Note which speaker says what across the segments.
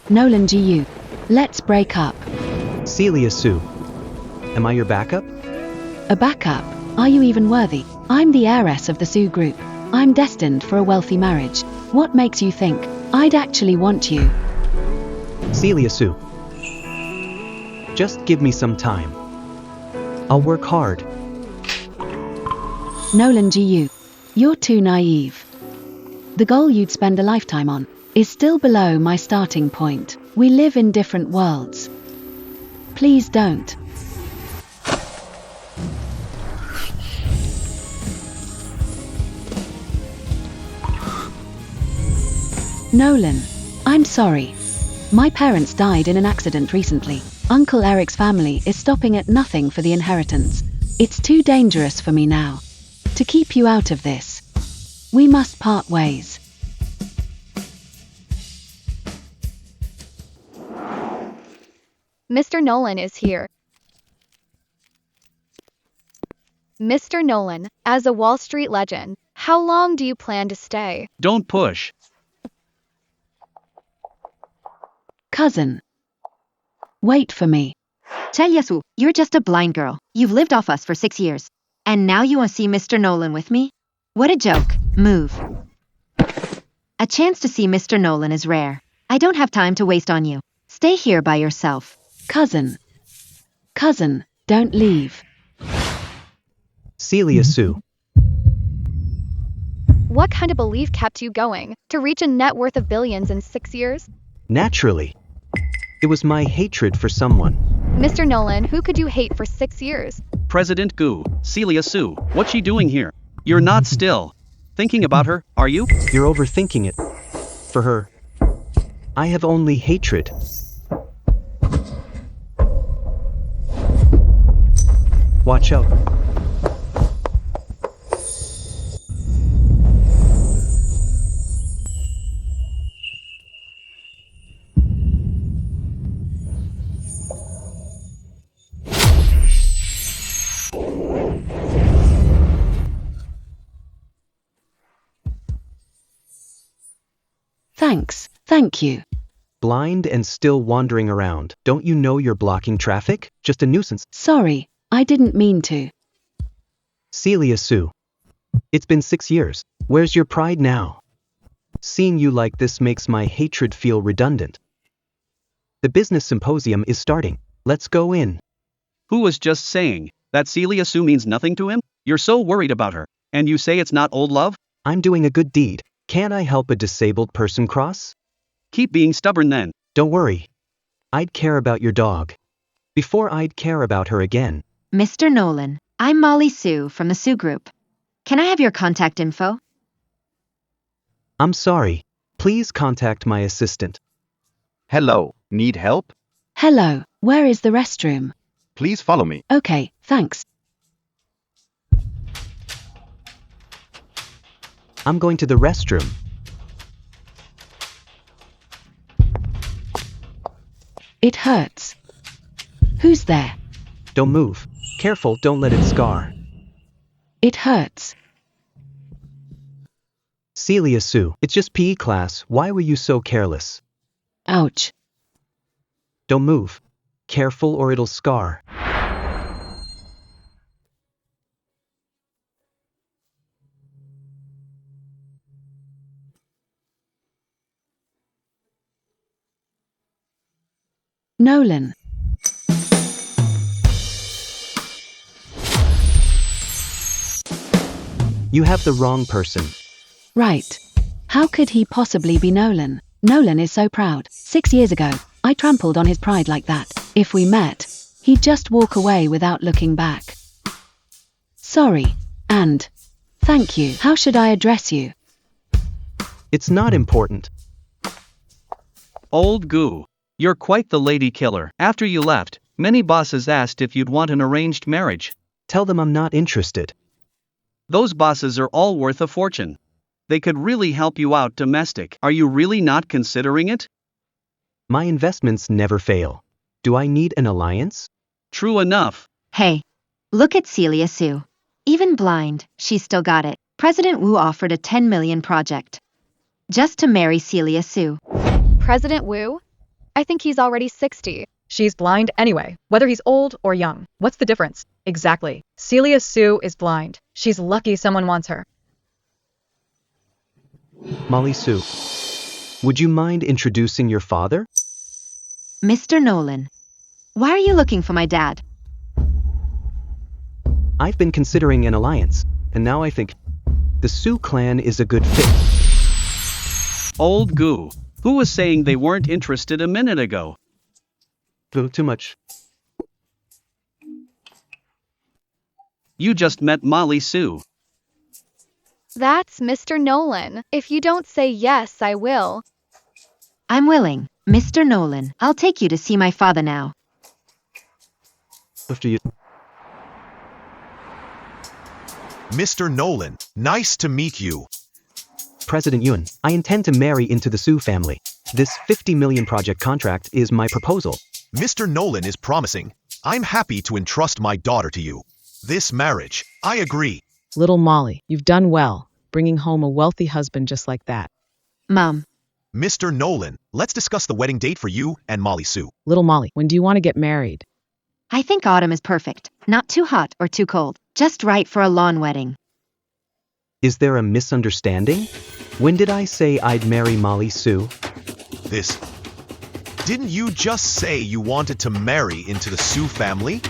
Speaker 1: Nolan GU. Let's break up.
Speaker 2: Celia Sue. Am I your backup?
Speaker 1: A backup? Are you even worthy? I'm the heiress of the Sue group. I'm destined for a wealthy marriage. What makes you think I'd actually want you?
Speaker 2: Celia Sue. Just give me some time. I'll work hard.
Speaker 1: Nolan GU. You're too naive. The goal you'd spend a lifetime on is still below my starting point. We live in different worlds. Please don't. Nolan, I'm sorry. My parents died in an accident recently. Uncle Eric's family is stopping at nothing for the inheritance. It's too dangerous for me now to keep you out of this. We must part ways.
Speaker 3: Mr. Nolan is here. Mr. Nolan, as a Wall Street legend, how long do you plan to stay?
Speaker 4: Don't push.
Speaker 1: Cousin. Wait for me.
Speaker 5: Celia Sue, you're just a blind girl. You've lived off us for 6 years. And now you want to see Mr. Nolan with me? What a joke. Move. A chance to see Mr. Nolan is rare. I don't have time to waste on you. Stay here by yourself.
Speaker 1: Cousin. Cousin, don't leave.
Speaker 2: Celia Sue.
Speaker 3: What kind of belief kept you going to reach a net worth of billions in 6 years?
Speaker 2: Naturally. It was my hatred for someone.
Speaker 3: Mr. Nolan, who could you hate for 6 years?
Speaker 4: President Goo, Celia Sue, what's she doing here? You're not still thinking about her, are you?
Speaker 2: You're overthinking it. For her, I have only hatred. Watch out.
Speaker 1: Thanks, thank you.
Speaker 2: Blind and still wandering around. Don't you know you're blocking traffic? Just a nuisance.
Speaker 1: Sorry, I didn't mean to.
Speaker 2: Celia Sue. It's been 6 years. Where's your pride now? Seeing you like this makes my hatred feel redundant. The business symposium is starting. Let's go in.
Speaker 4: Who was just saying that Celia Sue means nothing to him? You're so worried about her, and you say it's not old love?
Speaker 2: I'm doing a good deed. Can't I help a disabled person cross?
Speaker 4: Keep being stubborn then.
Speaker 2: Don't worry. I'd care about your dog before I'd care about her again.
Speaker 5: Mr. Nolan, I'm Molly Sue from the Sue Group. Can I have your contact info?
Speaker 2: I'm sorry. Please contact my assistant.
Speaker 6: Hello, need help?
Speaker 1: Hello, where is the restroom?
Speaker 6: Please follow me.
Speaker 1: Okay, thanks.
Speaker 2: I'm going to the restroom.
Speaker 1: It hurts. Who's there?
Speaker 2: Don't move. Careful, don't let it scar.
Speaker 1: It hurts.
Speaker 2: Celia Sue, it's just PE class. Why were you so careless?
Speaker 1: Ouch.
Speaker 2: Don't move. Careful or it'll scar.
Speaker 1: Nolan.
Speaker 2: You have the wrong person.
Speaker 1: Right. How could he possibly be Nolan? Nolan is so proud. 6 years ago, I trampled on his pride like that. If we met, he'd just walk away without looking back. Sorry. And thank you. How should I address you?
Speaker 2: It's not important.
Speaker 4: Old Goo, you're quite the lady killer. After you left, many bosses asked if you'd want an arranged marriage.
Speaker 2: Tell them I'm not interested.
Speaker 4: Those bosses are all worth a fortune. They could really help you out domestic. Are you really not considering it?
Speaker 2: My investments never fail. Do I need an alliance?
Speaker 4: True enough.
Speaker 5: Hey, look at Celia Sue. Even blind, she's still got it. President Wu offered a 10 million project just to marry Celia Sue.
Speaker 3: President Wu? I think he's already 60.
Speaker 7: She's blind anyway, whether he's old or young. What's the difference? Exactly. Celia Sue is blind. She's lucky someone wants her.
Speaker 2: Molly Sue, would you mind introducing your father?
Speaker 5: Mr. Nolan. Why are you looking for my dad?
Speaker 2: I've been considering an alliance, and now I think the Sue clan is a good fit.
Speaker 4: Old goo. Who was saying they weren't interested a minute ago?
Speaker 2: Too much.
Speaker 4: You just met Molly Sue.
Speaker 3: That's Mr. Nolan. If you don't say yes, I will.
Speaker 5: I'm willing. Mr. Nolan, I'll take you to see my father now.
Speaker 2: After you.
Speaker 8: Mr. Nolan, nice to meet you.
Speaker 2: President Yun, I intend to marry into the Sue family. This 50 million project contract is my proposal.
Speaker 8: Mr. Nolan is promising. I'm happy to entrust my daughter to you. This marriage, I agree.
Speaker 9: Little Molly, you've done well, bringing home a wealthy husband just like that.
Speaker 5: Mom.
Speaker 8: Mr. Nolan, let's discuss the wedding date for you and Molly Sue.
Speaker 9: Little Molly, when do you want to get married?
Speaker 5: I think autumn is perfect. Not too hot or too cold. Just right for a lawn wedding.
Speaker 2: Is there a misunderstanding? When did I say I'd marry Molly Sue?
Speaker 8: This. Didn't you just say you wanted to marry into the Sue family?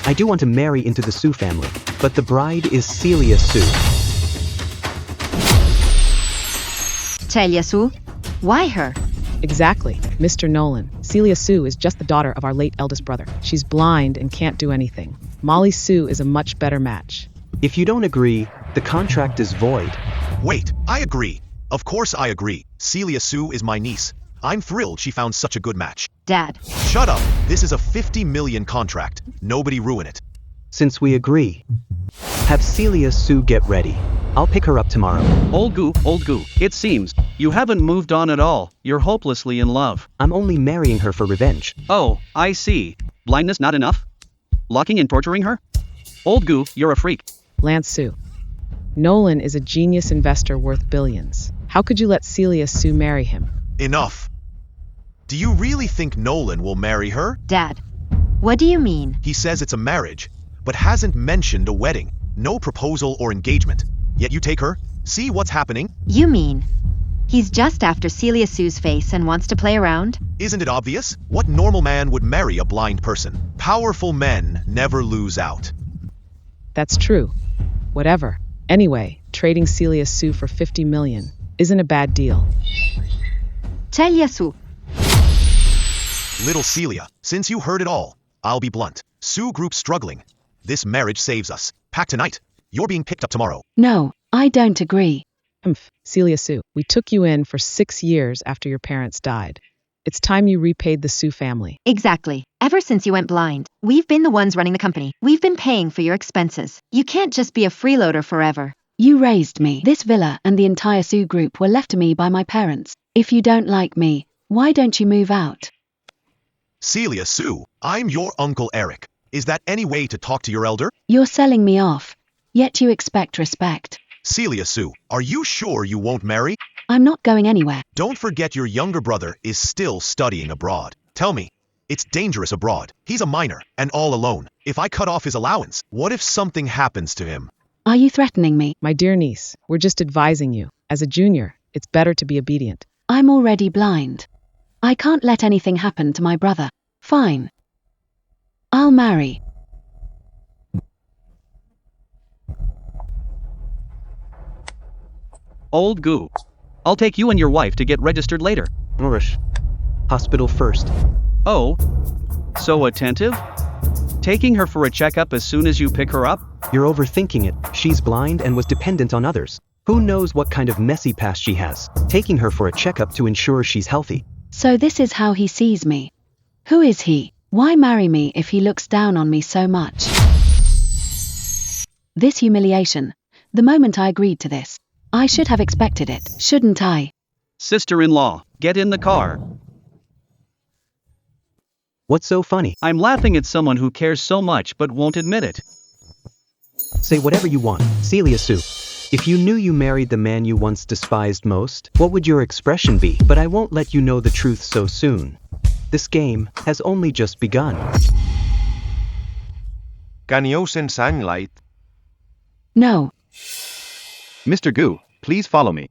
Speaker 2: I do want to marry into the Sue family, but the bride is Celia Sue.
Speaker 5: Celia Sue? Why her?
Speaker 9: Exactly, Mr. Nolan. Celia Sue is just the daughter of our late eldest brother. She's blind and can't do anything. Molly Sue is a much better match.
Speaker 2: If you don't agree, the contract is void.
Speaker 8: Wait, I agree. Of course I agree. Celia Sue is my niece. I'm thrilled she found such a good match.
Speaker 5: Dad.
Speaker 8: Shut up. This is a 50 million contract. Nobody ruin it.
Speaker 2: Since we agree, have Celia Sue get ready. I'll pick her up tomorrow.
Speaker 4: Old goo, it seems. You haven't moved on at all. You're hopelessly in love.
Speaker 2: I'm only marrying her for revenge.
Speaker 4: Oh, I see. Blindness not enough? Locking and torturing her? Old goo, you're a freak.
Speaker 9: Lance Sue. Nolan is a genius investor worth billions. How could you let Celia Sue marry him?
Speaker 8: Enough. Do you really think Nolan will marry her?
Speaker 5: Dad. What do you mean?
Speaker 8: He says it's a marriage, but hasn't mentioned a wedding. No proposal or engagement. Yet you take her? See what's happening?
Speaker 5: You mean he's just after Celia Sue's face and wants to play around?
Speaker 8: Isn't it obvious? What normal man would marry a blind person? Powerful men never lose out.
Speaker 9: That's true. Whatever. Anyway, trading Celia Sue for 50 million isn't a bad deal.
Speaker 5: Celia Sue.
Speaker 8: Little Celia, since you heard it all, I'll be blunt. Sue Group's struggling. This marriage saves us. Pack tonight. You're being picked up tomorrow.
Speaker 1: No, I don't agree.
Speaker 9: Celia Sue, we took you in for 6 years after your parents died. It's time you repaid the Sue family.
Speaker 5: Exactly. Ever since you went blind, we've been the ones running the company. We've been paying for your expenses. You can't just be a freeloader forever.
Speaker 1: You raised me. This villa and the entire Sue group were left to me by my parents. If you don't like me, why don't you move out?
Speaker 8: Celia Sue, I'm your Uncle Eric. Is that any way to talk to your elder?
Speaker 1: You're selling me off, yet you expect respect.
Speaker 8: Celia Sue, are you sure you won't marry?
Speaker 1: I'm not going anywhere.
Speaker 8: Don't forget your younger brother is still studying abroad. Tell me, it's dangerous abroad. He's a minor and all alone. If I cut off his allowance, what if something happens to him?
Speaker 1: Are you threatening me?
Speaker 9: My dear niece, we're just advising you. As a junior, it's better to be obedient.
Speaker 1: I'm already blind. I can't let anything happen to my brother. Fine. I'll marry.
Speaker 4: Old goo. I'll take you and your wife to get registered later.
Speaker 2: Nourish. Hospital first.
Speaker 4: Oh, so attentive? Taking her for a checkup as soon as you pick her up?
Speaker 2: You're overthinking it. She's blind and was dependent on others. Who knows what kind of messy past she has? Taking her for a checkup to ensure she's healthy.
Speaker 1: So this is how he sees me. Who is he? Why marry me if he looks down on me so much? This humiliation. The moment I agreed to this. I should have expected it, shouldn't I?
Speaker 4: Sister-in-law, get in the car.
Speaker 2: What's so funny?
Speaker 4: I'm laughing at someone who cares so much but won't admit it.
Speaker 2: Say whatever you want, Celia Sue. If you knew you married the man you once despised most, what would your expression be? But I won't let you know the truth so soon. This game has only just begun.
Speaker 6: Can you send sunlight?
Speaker 1: No.
Speaker 6: Mr. Gu, please follow me.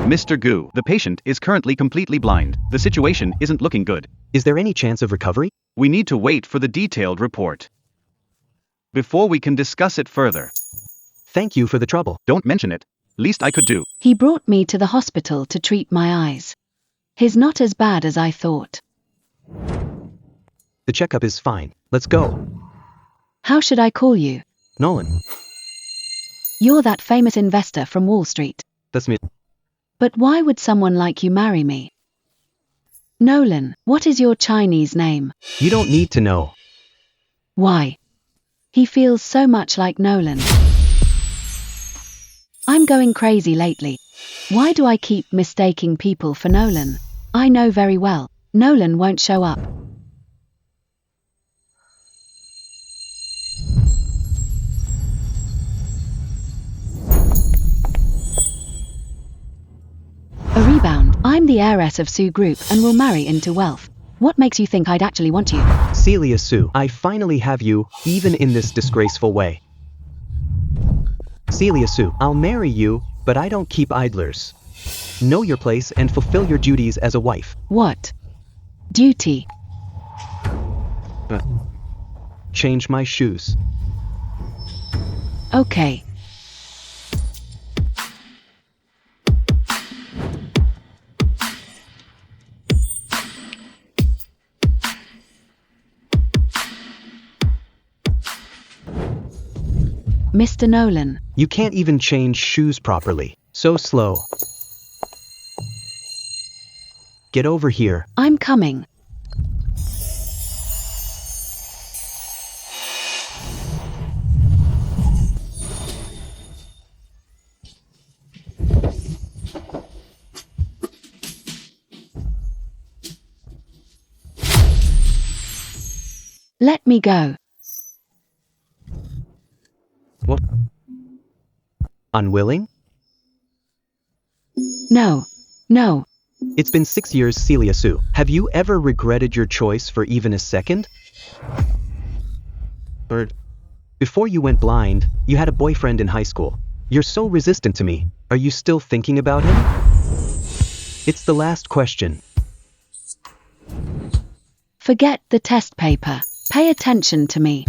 Speaker 4: Mr. Gu, the patient is currently completely blind. The situation isn't looking good.
Speaker 2: Is there any chance of recovery?
Speaker 4: We need to wait for the detailed report before we can discuss it further.
Speaker 2: Thank you for the trouble.
Speaker 6: Don't mention it. Least I could do.
Speaker 1: He brought me to the hospital to treat my eyes. He's not as bad as I thought.
Speaker 2: The checkup is fine. Let's go.
Speaker 1: How should I call you?
Speaker 2: Nolan.
Speaker 1: You're that famous investor from Wall Street.
Speaker 2: That's me.
Speaker 1: But why would someone like you marry me? Nolan, what is your Chinese name?
Speaker 2: You don't need to know.
Speaker 1: Why? He feels so much like Nolan. I'm going crazy lately. Why do I keep mistaking people for Nolan? I know very well, Nolan won't show up. A rebound. I'm the heiress of Sue Group and will marry into wealth. What makes you think I'd actually want you?
Speaker 2: Celia Sue, I finally have you, even in this disgraceful way. Celia Sue, I'll marry you, but I don't keep idlers. Know your place and fulfill your duties as a wife.
Speaker 1: What? Duty.
Speaker 2: Change my shoes.
Speaker 1: Okay. Mr. Nolan.
Speaker 2: You can't even change shoes properly. So slow. Get over here.
Speaker 1: I'm coming. Let me go.
Speaker 2: What? Unwilling?
Speaker 1: No. No.
Speaker 2: It's been 6 years, Celia Sue. Have you ever regretted your choice for even a second? Or before you went blind, you had a boyfriend in high school. You're so resistant to me. Are you still thinking about him? It's the last question.
Speaker 1: Forget the test paper. Pay attention to me.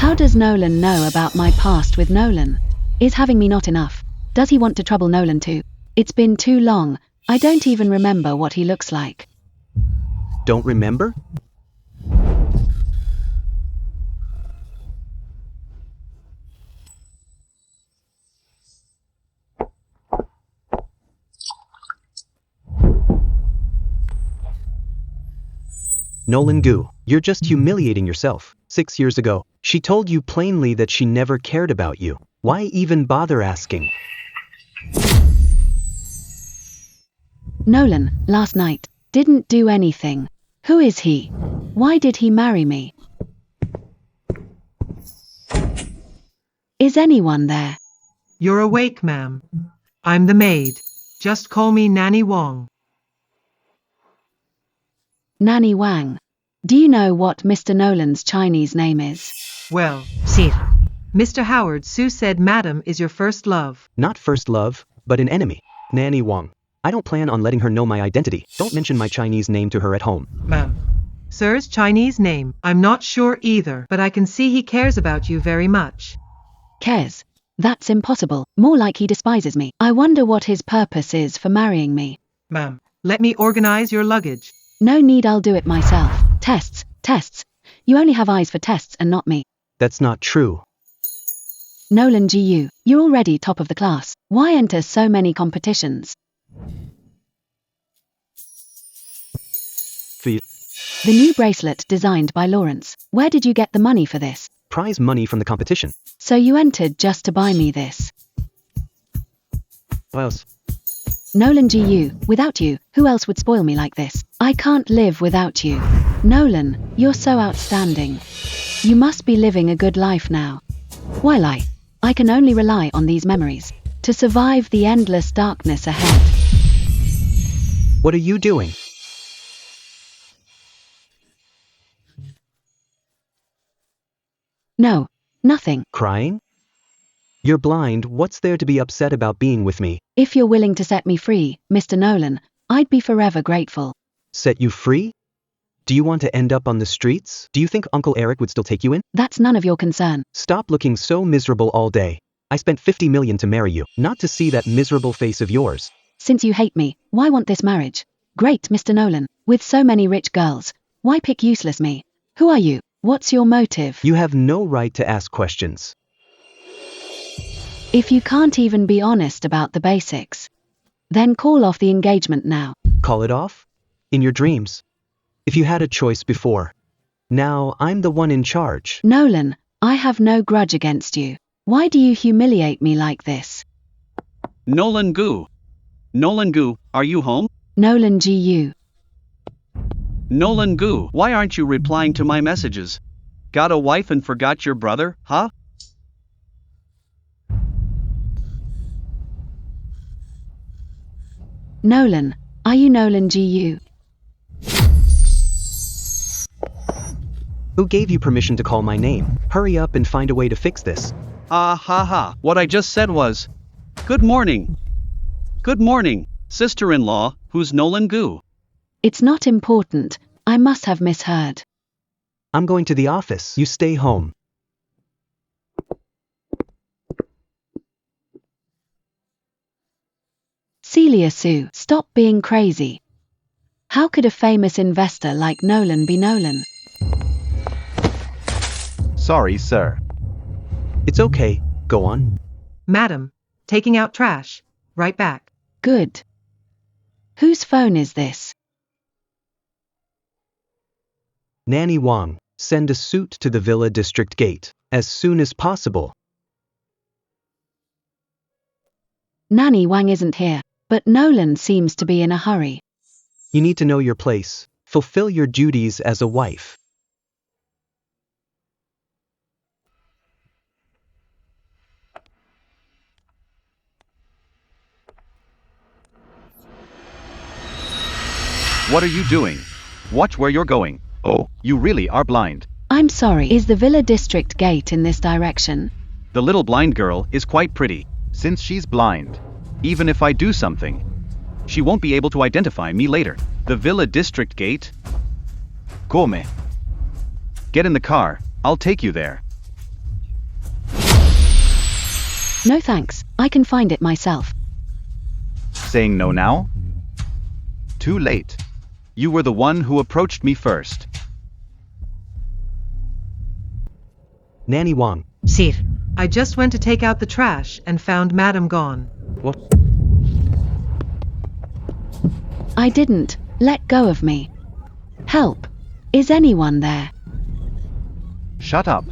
Speaker 1: How does Nolan know about my past with Nolan? Is having me not enough? Does he want to trouble Nolan too? It's been too long. I don't even remember what he looks like.
Speaker 2: Don't remember? Nolan Gu, you're just humiliating yourself. 6 years ago, she told you plainly that she never cared about you. Why even bother asking?
Speaker 1: Nolan, last night, didn't do anything. Who is he? Why did he marry me? Is anyone there?
Speaker 10: You're awake, ma'am. I'm the maid. Just call me Nanny Wong.
Speaker 1: Nanny Wang. Do you know what Mr. Nolan's Chinese name is?
Speaker 10: Well, Sir. Mr. Howard, Sue said Madam is your first love.
Speaker 2: Not first love, but an enemy. Nanny Wong. I don't plan on letting her know my identity. Don't mention my Chinese name to her at home.
Speaker 10: Ma'am. Sir's Chinese name, I'm not sure either, but I can see he cares about you very much.
Speaker 1: Cares? That's impossible. More like he despises me. I wonder what his purpose is for marrying me.
Speaker 10: Ma'am, let me organize your luggage.
Speaker 1: No need, I'll do it myself. Tests, tests. You only have eyes for tests and not me.
Speaker 2: That's not true.
Speaker 1: Nolan GU, you're already top of the class. Why enter so many competitions?
Speaker 2: The
Speaker 1: new bracelet designed by Lawrence. Where did you get the money for this?
Speaker 2: prize money from the competition.
Speaker 1: So you entered just to buy me this.
Speaker 2: else.
Speaker 1: Nolan GU, without you, who else would spoil me like this? I can't live without you. Nolan, you're so outstanding. You must be living a good life now. While I can only rely on these memories to survive the endless darkness ahead.
Speaker 2: What are you doing?
Speaker 1: No, nothing.
Speaker 2: Crying? You're blind, what's there to be upset about being with me?
Speaker 1: If you're willing to set me free, Mr. Nolan, I'd be forever grateful.
Speaker 2: Set you free? Do you want to end up on the streets? Do you think Uncle Eric would still take you in?
Speaker 1: That's none of your concern.
Speaker 2: Stop looking so miserable all day. I spent 50 million to marry you, not to see that miserable face of yours.
Speaker 1: Since you hate me, why want this marriage? Great, Mr. Nolan. With so many rich girls, why pick useless me? Who are you? What's your motive?
Speaker 2: You have no right to ask questions.
Speaker 1: If you can't even be honest about the basics, then call off the engagement now.
Speaker 2: Call it off? In your dreams. If you had a choice before. Now I'm the one in charge.
Speaker 1: Nolan, I have no grudge against you. Why do you humiliate me like this?
Speaker 4: Nolan Gu. Nolan Gu, are you home?
Speaker 1: Nolan GU.
Speaker 4: Nolan Gu, why aren't you replying to my messages? Got a wife and forgot your brother, huh?
Speaker 1: Nolan, are you Nolan GU?
Speaker 2: Who gave you permission to call my name? Hurry up and find a way to fix this.
Speaker 4: What I just said was, good morning. Good morning, sister-in-law, who's Nolan Gu?
Speaker 1: It's not important. I must have misheard.
Speaker 2: I'm going to the office. You stay home.
Speaker 1: Celia Sue, stop being crazy. How could a famous investor like Nolan be Nolan?
Speaker 6: Sorry, sir.
Speaker 2: It's okay. Go on.
Speaker 10: Madam, taking out trash. Right back.
Speaker 1: Good. Whose phone is this?
Speaker 2: Nanny Wang, send a suit to the Villa District Gate, as soon as possible.
Speaker 1: Nanny Wang isn't here, but Nolan seems to be in a hurry.
Speaker 2: You need to know your place. Fulfill your duties as a wife.
Speaker 6: What are you doing? Watch where you're going. Oh, you really are blind.
Speaker 1: I'm sorry, is the Villa District Gate in this direction?
Speaker 6: The little blind girl is quite pretty. Since she's blind, even if I do something, she won't be able to identify me later. The Villa District Gate? Come. Get in the car, I'll take you there.
Speaker 1: No thanks, I can find it myself.
Speaker 6: Saying no now? Too late. You were the one who approached me first.
Speaker 2: Nanny Wang.
Speaker 10: Sir, I just went to take out the trash and found Madam gone.
Speaker 2: What?
Speaker 1: I didn't. Let go of me. Help. Is anyone there?
Speaker 6: Shut up.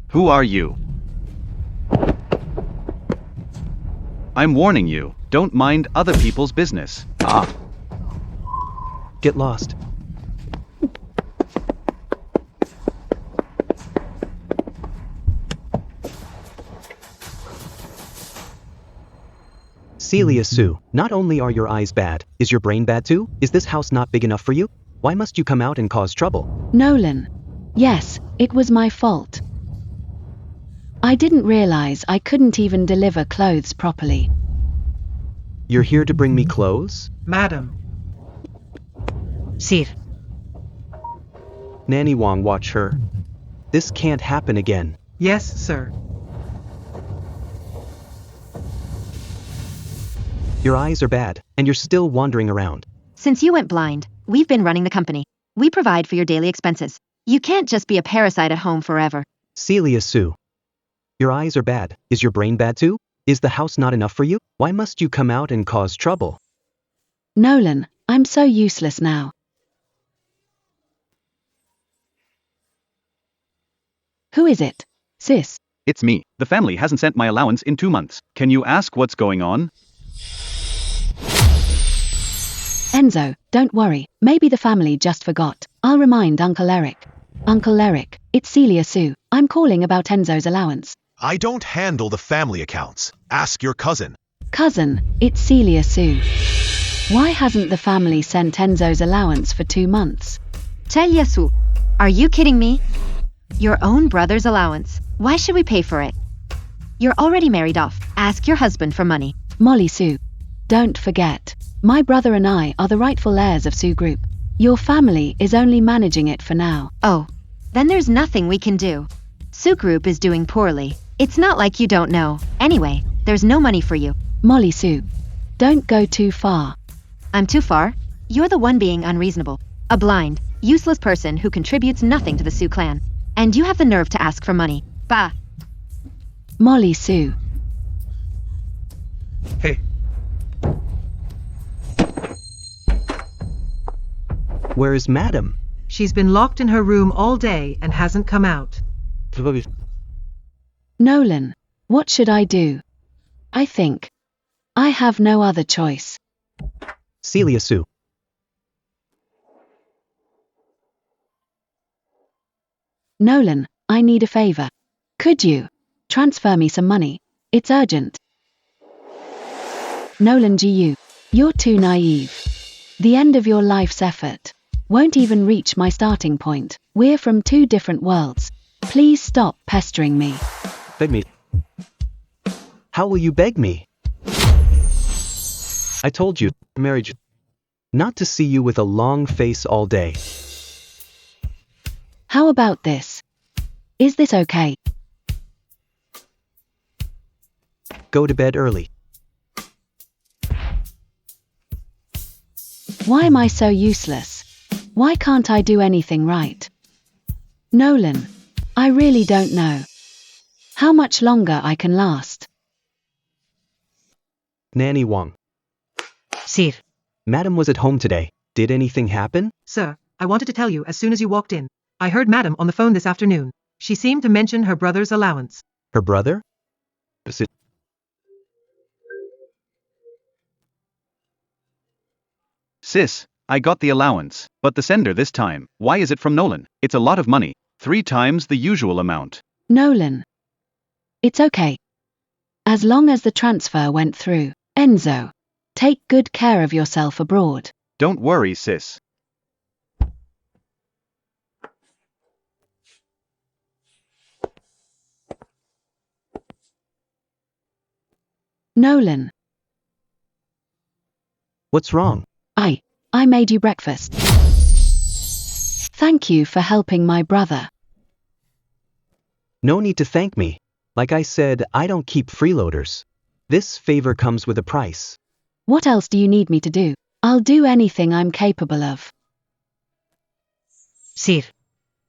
Speaker 6: Who are you? I'm warning you, don't mind other people's business.
Speaker 2: Get lost. Celia Sue, not only are your eyes bad, is your brain bad too? Is this house not big enough for you? Why must you come out and cause trouble?
Speaker 1: Nolan. Yes, it was my fault. I didn't realize I couldn't even deliver clothes properly.
Speaker 2: You're here to bring me clothes?
Speaker 10: Madam. Sir.
Speaker 2: Nanny Wang, watch her. This can't happen again.
Speaker 10: Yes, sir.
Speaker 2: Your eyes are bad, and you're still wandering around.
Speaker 5: Since you went blind, we've been running the company. We provide for your daily expenses. You can't just be a parasite at home forever.
Speaker 2: Celia Sue. Your eyes are bad. Is your brain bad too? Is the house not enough for you? Why must you come out and cause trouble?
Speaker 1: Nolan, I'm so useless now. Who is it? Sis.
Speaker 6: It's me. The family hasn't sent my allowance in 2 months. Can you ask what's going on?
Speaker 1: Enzo, don't worry, maybe the family just forgot. I'll remind Uncle Eric. Uncle Eric, it's Celia Sue. I'm calling about Enzo's allowance.
Speaker 8: I don't handle the family accounts. Ask your cousin.
Speaker 1: Cousin, it's Celia Sue. Why hasn't the family sent Enzo's allowance for 2 months?
Speaker 5: Celia Sue, are you kidding me? Your own brother's allowance. Why should we pay for it? You're already married off. Ask your husband for money.
Speaker 1: Molly Sue, don't forget, my brother and I are the rightful heirs of Sue Group. Your family is only managing it for now.
Speaker 5: Oh, then there's nothing we can do. Sue Group is doing poorly. It's not like you don't know. Anyway, there's no money for you.
Speaker 1: Molly Sue, don't go too far.
Speaker 5: I'm too far? You're the one being unreasonable. A blind, useless person who contributes nothing to the Sue clan. And you have the nerve to ask for money. Bah!
Speaker 1: Molly Sue.
Speaker 2: Hey. Where is Madam?
Speaker 10: She's been locked in her room all day and hasn't come out.
Speaker 1: Nolan, what should I do? I think I have no other choice.
Speaker 2: Celia Sue.
Speaker 1: Nolan, I need a favor. Could you transfer me some money? It's urgent. Nolan GU, you're too naive. The end of your life's effort won't even reach my starting point. We're from 2 different worlds. Please stop pestering me.
Speaker 2: Beg me. How will you beg me? I told you, marriage, not to see you with a long face all day.
Speaker 1: How about this? Is this okay?
Speaker 2: Go to bed early.
Speaker 1: Why am I so useless? Why can't I do anything right? Nolan, I really don't know how much longer I can last.
Speaker 2: Nanny Wong.
Speaker 10: Sir.
Speaker 2: Madam was at home today. Did anything happen?
Speaker 10: Sir, I wanted to tell you as soon as you walked in. I heard Madam on the phone this afternoon. She seemed to mention her brother's allowance.
Speaker 2: Her brother?
Speaker 6: Sis, I got the allowance, but the sender this time. Why is it from Nolan? It's a lot of money. 3 times the usual amount.
Speaker 1: Nolan. It's okay. As long as the transfer went through. Enzo, take good care of yourself abroad.
Speaker 6: Don't worry, sis.
Speaker 1: Nolan.
Speaker 2: What's wrong?
Speaker 1: I made you breakfast. Thank you for helping my brother.
Speaker 2: No need to thank me. Like I said, I don't keep freeloaders. This favor comes with a price.
Speaker 1: What else do you need me to do? I'll do anything I'm capable of.
Speaker 10: Sir.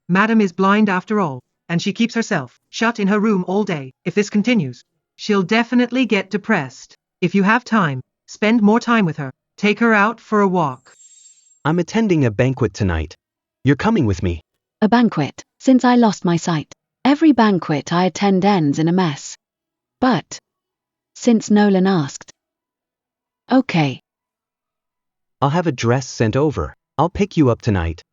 Speaker 10: Madam is blind after all, and she keeps herself shut in her room all day. If this continues, she'll definitely get depressed. If you have time, spend more time with her. Take her out for a walk.
Speaker 2: I'm attending a banquet tonight. You're coming with me.
Speaker 1: A banquet. Since I lost my sight, every banquet I attend ends in a mess. But since Nolan asked. Okay.
Speaker 2: I'll have a dress sent over. I'll pick you up tonight.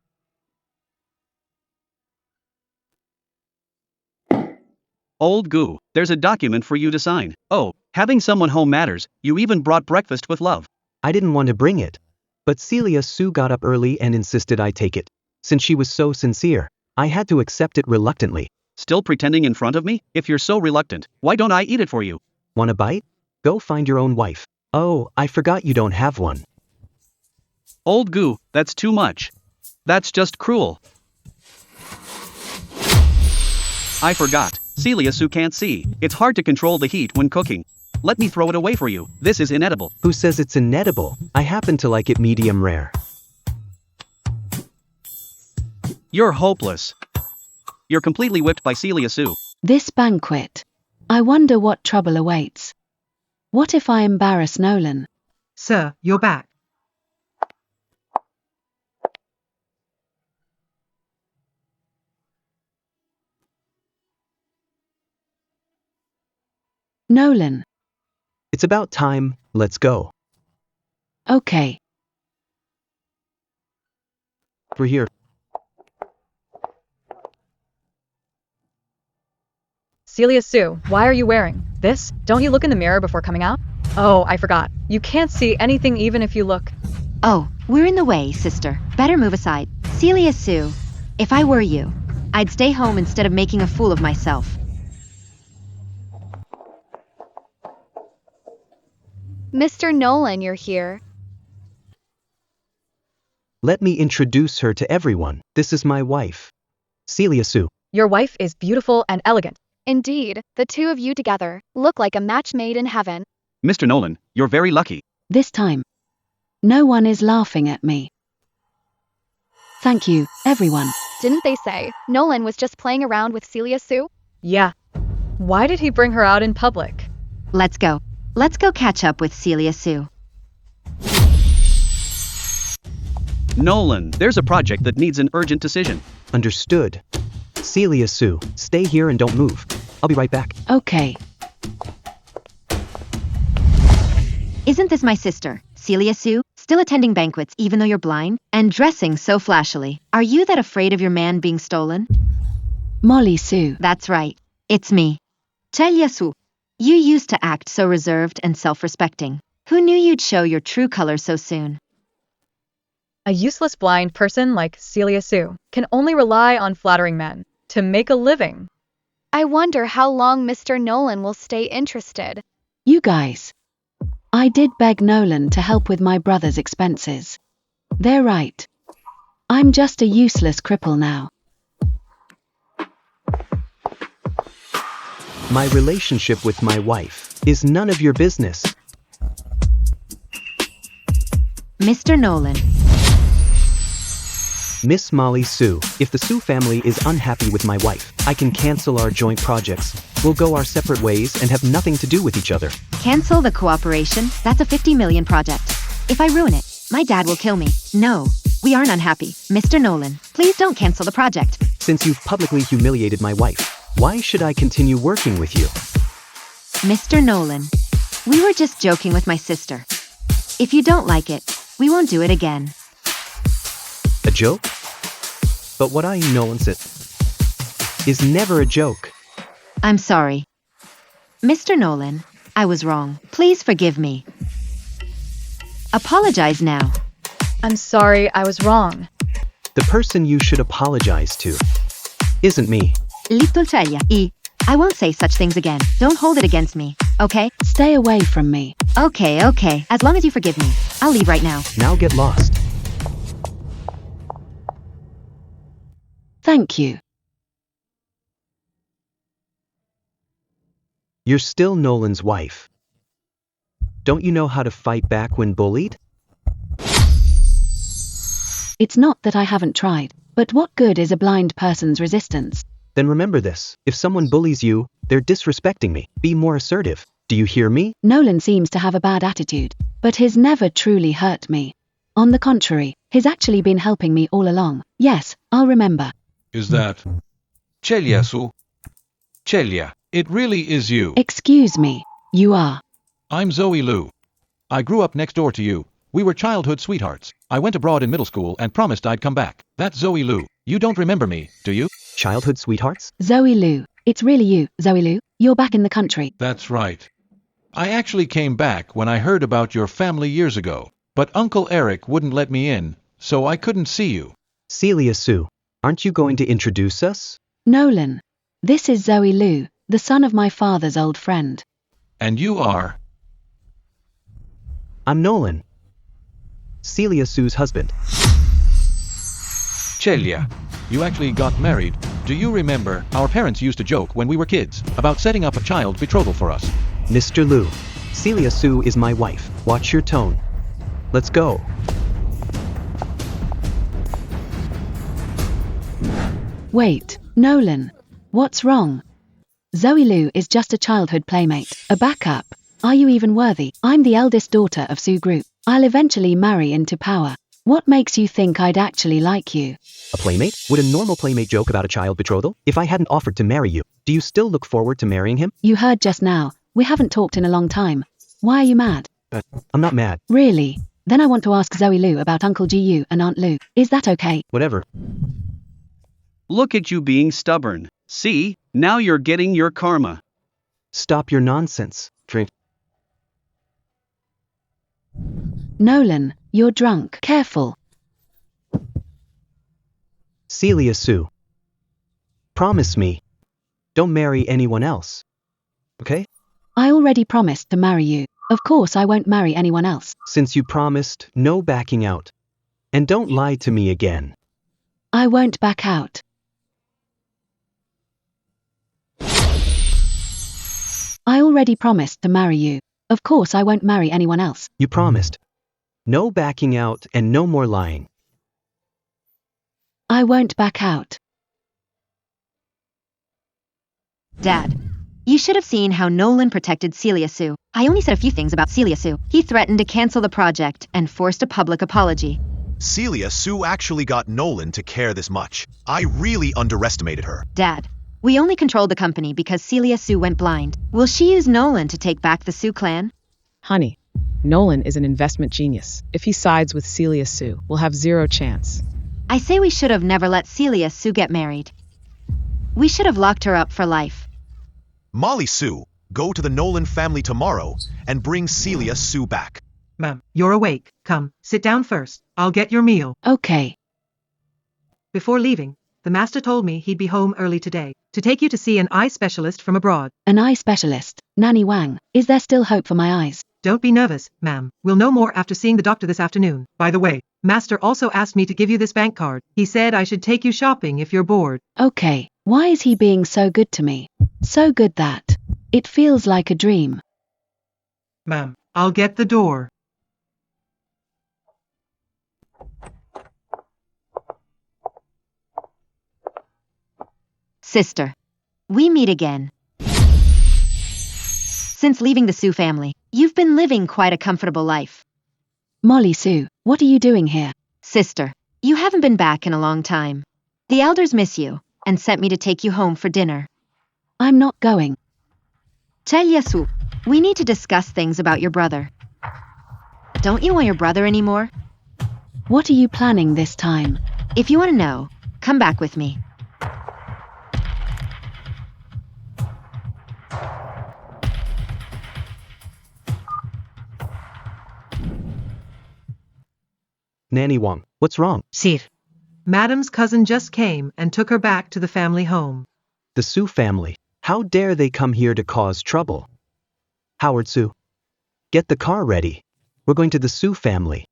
Speaker 4: Old goo, there's a document for you to sign. Oh, having someone home matters. You even brought breakfast with love.
Speaker 2: I didn't want to bring it. But Celia Sue got up early and insisted I take it. Since she was so sincere, I had to accept it reluctantly.
Speaker 4: Still pretending in front of me? If you're so reluctant, why don't I eat it for you?
Speaker 2: Want a bite? Go find your own wife. Oh, I forgot you don't have one.
Speaker 4: Old goo, that's too much. That's just cruel. I forgot. Celia Sue can't see. It's hard to control the heat when cooking. Let me throw it away for you. This is inedible.
Speaker 2: Who says it's inedible? I happen to like it medium rare.
Speaker 4: You're hopeless. You're completely whipped by Celia Sue.
Speaker 1: This banquet. I wonder what trouble awaits. What if I embarrass Nolan?
Speaker 10: Sir, you're back.
Speaker 1: Nolan.
Speaker 2: It's about time, let's go.
Speaker 1: Okay.
Speaker 2: We're here.
Speaker 7: Celia Sue, why are you wearing this? Don't you look in the mirror before coming out? Oh, I forgot. You can't see anything even if you look.
Speaker 5: Oh, we're in the way, sister. Better move aside. Celia Sue, if I were you, I'd stay home instead of making a fool of myself.
Speaker 3: Mr. Nolan, you're here.
Speaker 2: Let me introduce her to everyone. This is my wife, Celia Sue.
Speaker 7: Your wife is beautiful and elegant.
Speaker 3: Indeed, the two of you together look like a match made in heaven.
Speaker 4: Mr. Nolan, you're very lucky.
Speaker 1: This time. No one is laughing at me. Thank you, everyone.
Speaker 3: Didn't they say Nolan was just playing around with Celia Sue?
Speaker 7: Yeah. Why did he bring her out in public?
Speaker 5: Let's go. Let's go catch up with Celia Sue.
Speaker 4: Nolan, there's a project that needs an urgent decision.
Speaker 2: Understood. Celia Sue, stay here and don't move. I'll be right back.
Speaker 1: Okay.
Speaker 5: Isn't this my sister, Celia Sue? Still attending banquets even though you're blind? And dressing so flashily. Are you that afraid of your man being stolen?
Speaker 1: Molly Sue.
Speaker 5: That's right. It's me. Celia Sue. You used to act so reserved and self-respecting. Who knew you'd show your true colors so soon?
Speaker 7: A useless blind person like Celia Sue can only rely on flattering men to make a living.
Speaker 3: I wonder how long Mr. Nolan will stay interested.
Speaker 1: You guys. I did beg Nolan to help with my brother's expenses. They're right. I'm just a useless cripple now.
Speaker 2: My relationship with my wife is none of your business.
Speaker 5: Mr. Nolan.
Speaker 2: Miss Molly Sue, if the Sue family is unhappy with my wife, I can cancel our joint projects. We'll go our separate ways and have nothing to do with each other.
Speaker 5: Cancel the cooperation? That's a 50 million project. If I ruin it, my dad will kill me. No, we aren't unhappy. Mr. Nolan, please don't cancel the project.
Speaker 2: Since you've publicly humiliated my wife, why should I continue working with you?
Speaker 5: Mr. Nolan, we were just joking with my sister. If you don't like it, we won't do it again.
Speaker 2: A joke? But what I Nolan said is never a joke.
Speaker 5: I'm sorry. Mr. Nolan, I was wrong. Please forgive me. Apologize now.
Speaker 7: I'm sorry, I was wrong.
Speaker 2: The person you should apologize to isn't me.
Speaker 5: Little Celia, I won't say such things again. Don't hold it against me, okay?
Speaker 1: Stay away from me.
Speaker 5: Okay. As long as you forgive me. I'll leave right now.
Speaker 2: Now get lost.
Speaker 1: Thank you.
Speaker 2: You're still Nolan's wife. Don't you know how to fight back when bullied?
Speaker 1: It's not that I haven't tried, but what good is a blind person's resistance?
Speaker 2: Then remember this. If someone bullies you, they're disrespecting me. Be more assertive. Do you hear me?
Speaker 1: Nolan seems to have a bad attitude, but he's never truly hurt me. On the contrary, he's actually been helping me all along. Yes, I'll remember.
Speaker 11: Is that Celia Sue? Celia, it really is you.
Speaker 1: Excuse me, you are.
Speaker 11: I'm Zoe Lou. I grew up next door to you. We were childhood sweethearts. I went abroad in middle school and promised I'd come back. That's Zoe Lou. You don't remember me, do you?
Speaker 2: Childhood sweethearts?
Speaker 1: Zoe Lou. It's really you, Zoe Lou. You're back in the country.
Speaker 11: That's right. I actually came back when I heard about your family years ago. But Uncle Eric wouldn't let me in, so I couldn't see you.
Speaker 2: Celia Sue, aren't you going to introduce us?
Speaker 1: Nolan. This is Zoe Lou, the son of my father's old friend.
Speaker 11: And you are?
Speaker 2: I'm Nolan. Celia Sue's husband.
Speaker 11: Celia, you actually got married. Do you remember, our parents used to joke when we were kids about setting up a child betrothal for us?
Speaker 2: Mr. Lou, Celia Sue is my wife. Watch your tone. Let's go.
Speaker 1: Wait, Nolan. What's wrong? Zoe Lou is just a childhood playmate, a backup. Are you even worthy? I'm the eldest daughter of Sue Group. I'll eventually marry into power. What makes you think I'd actually like you?
Speaker 2: A playmate? Would a normal playmate joke about a child betrothal? If I hadn't offered to marry you, do you still look forward to marrying him?
Speaker 1: You heard just now. We haven't talked in a long time. Why are you mad?
Speaker 2: I'm not mad.
Speaker 1: Really? Then I want to ask Zoe Lou about Uncle Gu and Aunt Lou. Is that okay?
Speaker 2: Whatever.
Speaker 4: Look at you being stubborn. See, now you're getting your karma.
Speaker 2: Stop your nonsense.
Speaker 1: Nolan, you're drunk. Careful.
Speaker 2: Celia Sue. Promise me. Don't marry anyone else. Okay?
Speaker 1: I already promised to marry you. Of course I won't marry anyone else.
Speaker 2: Since you promised, no backing out. And don't lie to me again.
Speaker 1: I won't back out. I already promised to marry you. Of course I won't marry anyone else.
Speaker 2: You promised. No backing out and no more lying.
Speaker 1: I won't back out.
Speaker 5: Dad, you should have seen how Nolan protected Celia Sue. I only said a few things about Celia Sue. He threatened to cancel the project and forced a public apology.
Speaker 8: Celia Sue actually got Nolan to care this much. I really underestimated her.
Speaker 5: Dad, we only controlled the company because Celia Sue went blind. Will she use Nolan to take back the Sue clan?
Speaker 9: Honey, Nolan is an investment genius. If he sides with Celia Sue, we'll have zero chance.
Speaker 5: I say we should have never let Celia Sue get married. We should have locked her up for life.
Speaker 8: Molly Sue, go to the Nolan family tomorrow and bring Celia Sue back.
Speaker 10: Ma'am, you're awake. Come, sit down first. I'll get your meal.
Speaker 1: Okay.
Speaker 10: Before leaving, the master told me he'd be home early today to take you to see an eye specialist from abroad.
Speaker 1: An eye specialist. Nanny Wang, is there still hope for my eyes?
Speaker 10: Don't be nervous, ma'am. We'll know more after seeing the doctor this afternoon. By the way, Master also asked me to give you this bank card. He said I should take you shopping if you're bored.
Speaker 1: Okay. Why is he being so good to me? So good that it feels like a dream.
Speaker 10: Ma'am, I'll get the door.
Speaker 5: Sister, we meet again. Since leaving the Sue family, you've been living quite a comfortable life.
Speaker 1: Molly Sue, what are you doing here?
Speaker 5: Sister, you haven't been back in a long time. The elders miss you and sent me to take you home for dinner.
Speaker 1: I'm not going.
Speaker 5: Celia Sue, we need to discuss things about your brother. Don't you want your brother anymore?
Speaker 1: What are you planning this time?
Speaker 5: If you want to know, come back with me.
Speaker 2: Nanny Wang, what's wrong?
Speaker 10: Sir. Madam's cousin just came and took her back to the family home.
Speaker 2: The Sue family. How dare they come here to cause trouble? Howard Sue. Get the car ready. We're going to the Sue family.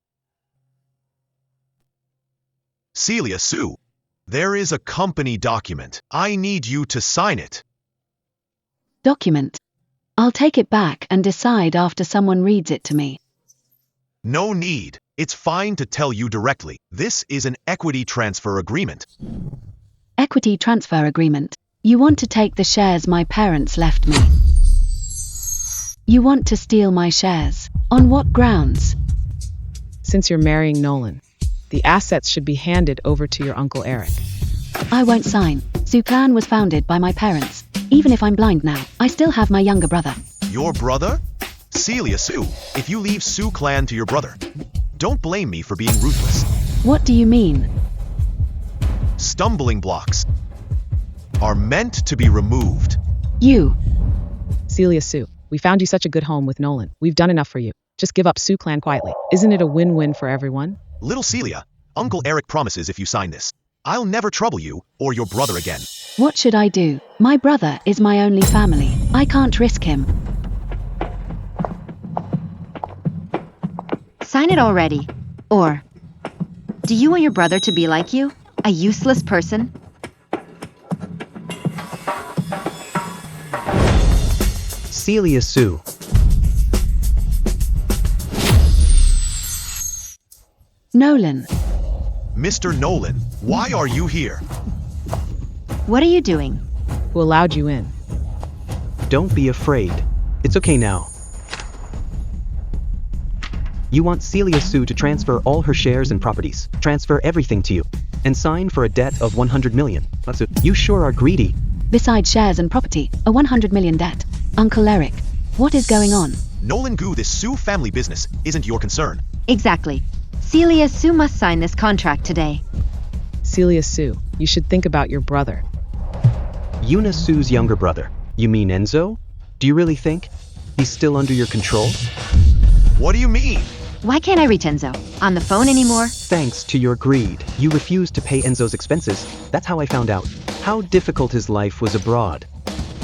Speaker 8: Celia Sue, there is a company document. I need you to sign it.
Speaker 1: Document. I'll take it back and decide after someone reads it to me.
Speaker 8: No need. It's fine to tell you directly. This is an equity transfer agreement.
Speaker 1: Equity transfer agreement. You want to take the shares my parents left me. You want to steal my shares. On what grounds?
Speaker 9: Since you're marrying Nolan, the assets should be handed over to your Uncle Eric.
Speaker 1: I won't sign. Sue clan was founded by my parents. Even if I'm blind now, I still have my younger brother.
Speaker 8: Your brother? Celia Sue, if you leave Sue clan to your brother, don't blame me for being ruthless.
Speaker 1: What do you mean?
Speaker 8: Stumbling blocks are meant to be removed.
Speaker 1: You.
Speaker 9: Celia Sue, we found you such a good home with Nolan. We've done enough for you. Just give up Sue clan quietly. Isn't it a win-win for everyone?
Speaker 8: Little Celia, Uncle Eric promises if you sign this, I'll never trouble you or your brother again.
Speaker 1: What should I do? My brother is my only family. I can't risk him.
Speaker 5: Sign it already. Or, do you want your brother to be like you? A useless person?
Speaker 2: Celia Sue.
Speaker 1: Nolan.
Speaker 8: Mr. Nolan, why are you here?
Speaker 5: What are you doing?
Speaker 9: Who allowed you in?
Speaker 2: Don't be afraid. It's okay now. You want Celia Sue to transfer all her shares and properties, transfer everything to you, and sign for a debt of 100 million. You sure are greedy.
Speaker 1: Besides shares and property, a 100 million debt. Uncle Eric, What is going on?
Speaker 8: Nolan Gu, this Sue family business isn't your concern.
Speaker 5: Exactly. Celia Sue must sign this contract today.
Speaker 9: Celia Sue, you should think about your brother.
Speaker 2: Yuna Sue's younger brother. You mean Enzo? Do you really think he's still under your control?
Speaker 8: What do you mean?
Speaker 5: Why can't I reach Enzo on the phone anymore?
Speaker 2: Thanks to your greed, you refused to pay Enzo's expenses. That's how I found out how difficult his life was abroad.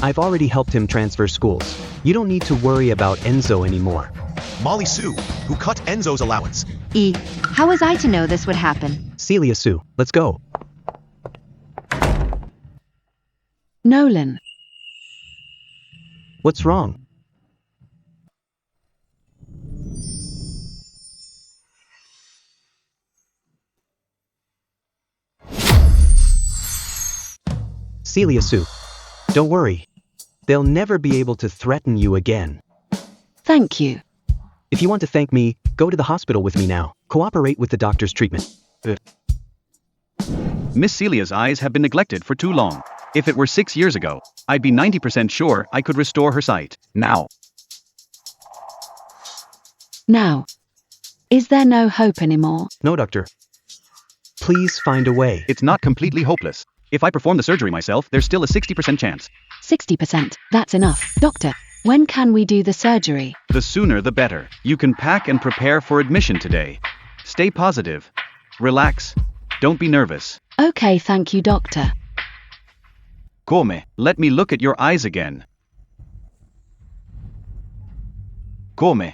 Speaker 2: I've already helped him transfer schools. You don't need to worry about Enzo anymore.
Speaker 8: Molly Sue, who cut Enzo's allowance.
Speaker 5: How was I to know this would happen?
Speaker 2: Celia Sue, let's go.
Speaker 1: Nolan.
Speaker 2: What's wrong? Celia Sue, don't worry. They'll never be able to threaten you again.
Speaker 1: Thank you.
Speaker 2: If you want to thank me, go to the hospital with me now. Cooperate with the doctor's treatment.
Speaker 4: Miss Celia's eyes have been neglected for too long. If it were 6 years ago, I'd be 90% sure I could restore her sight. Now.
Speaker 1: Now. Is there no hope anymore?
Speaker 2: No, doctor. Please find a way.
Speaker 4: It's not completely hopeless. If I perform the surgery myself, there's still a 60% chance.
Speaker 1: 60%. That's enough. Doctor, when can we do the surgery?
Speaker 4: The sooner the better. You can pack and prepare for admission today. Stay positive. Relax. Don't be nervous.
Speaker 1: Okay, thank you, doctor.
Speaker 4: Come, let me look at your eyes again. Come.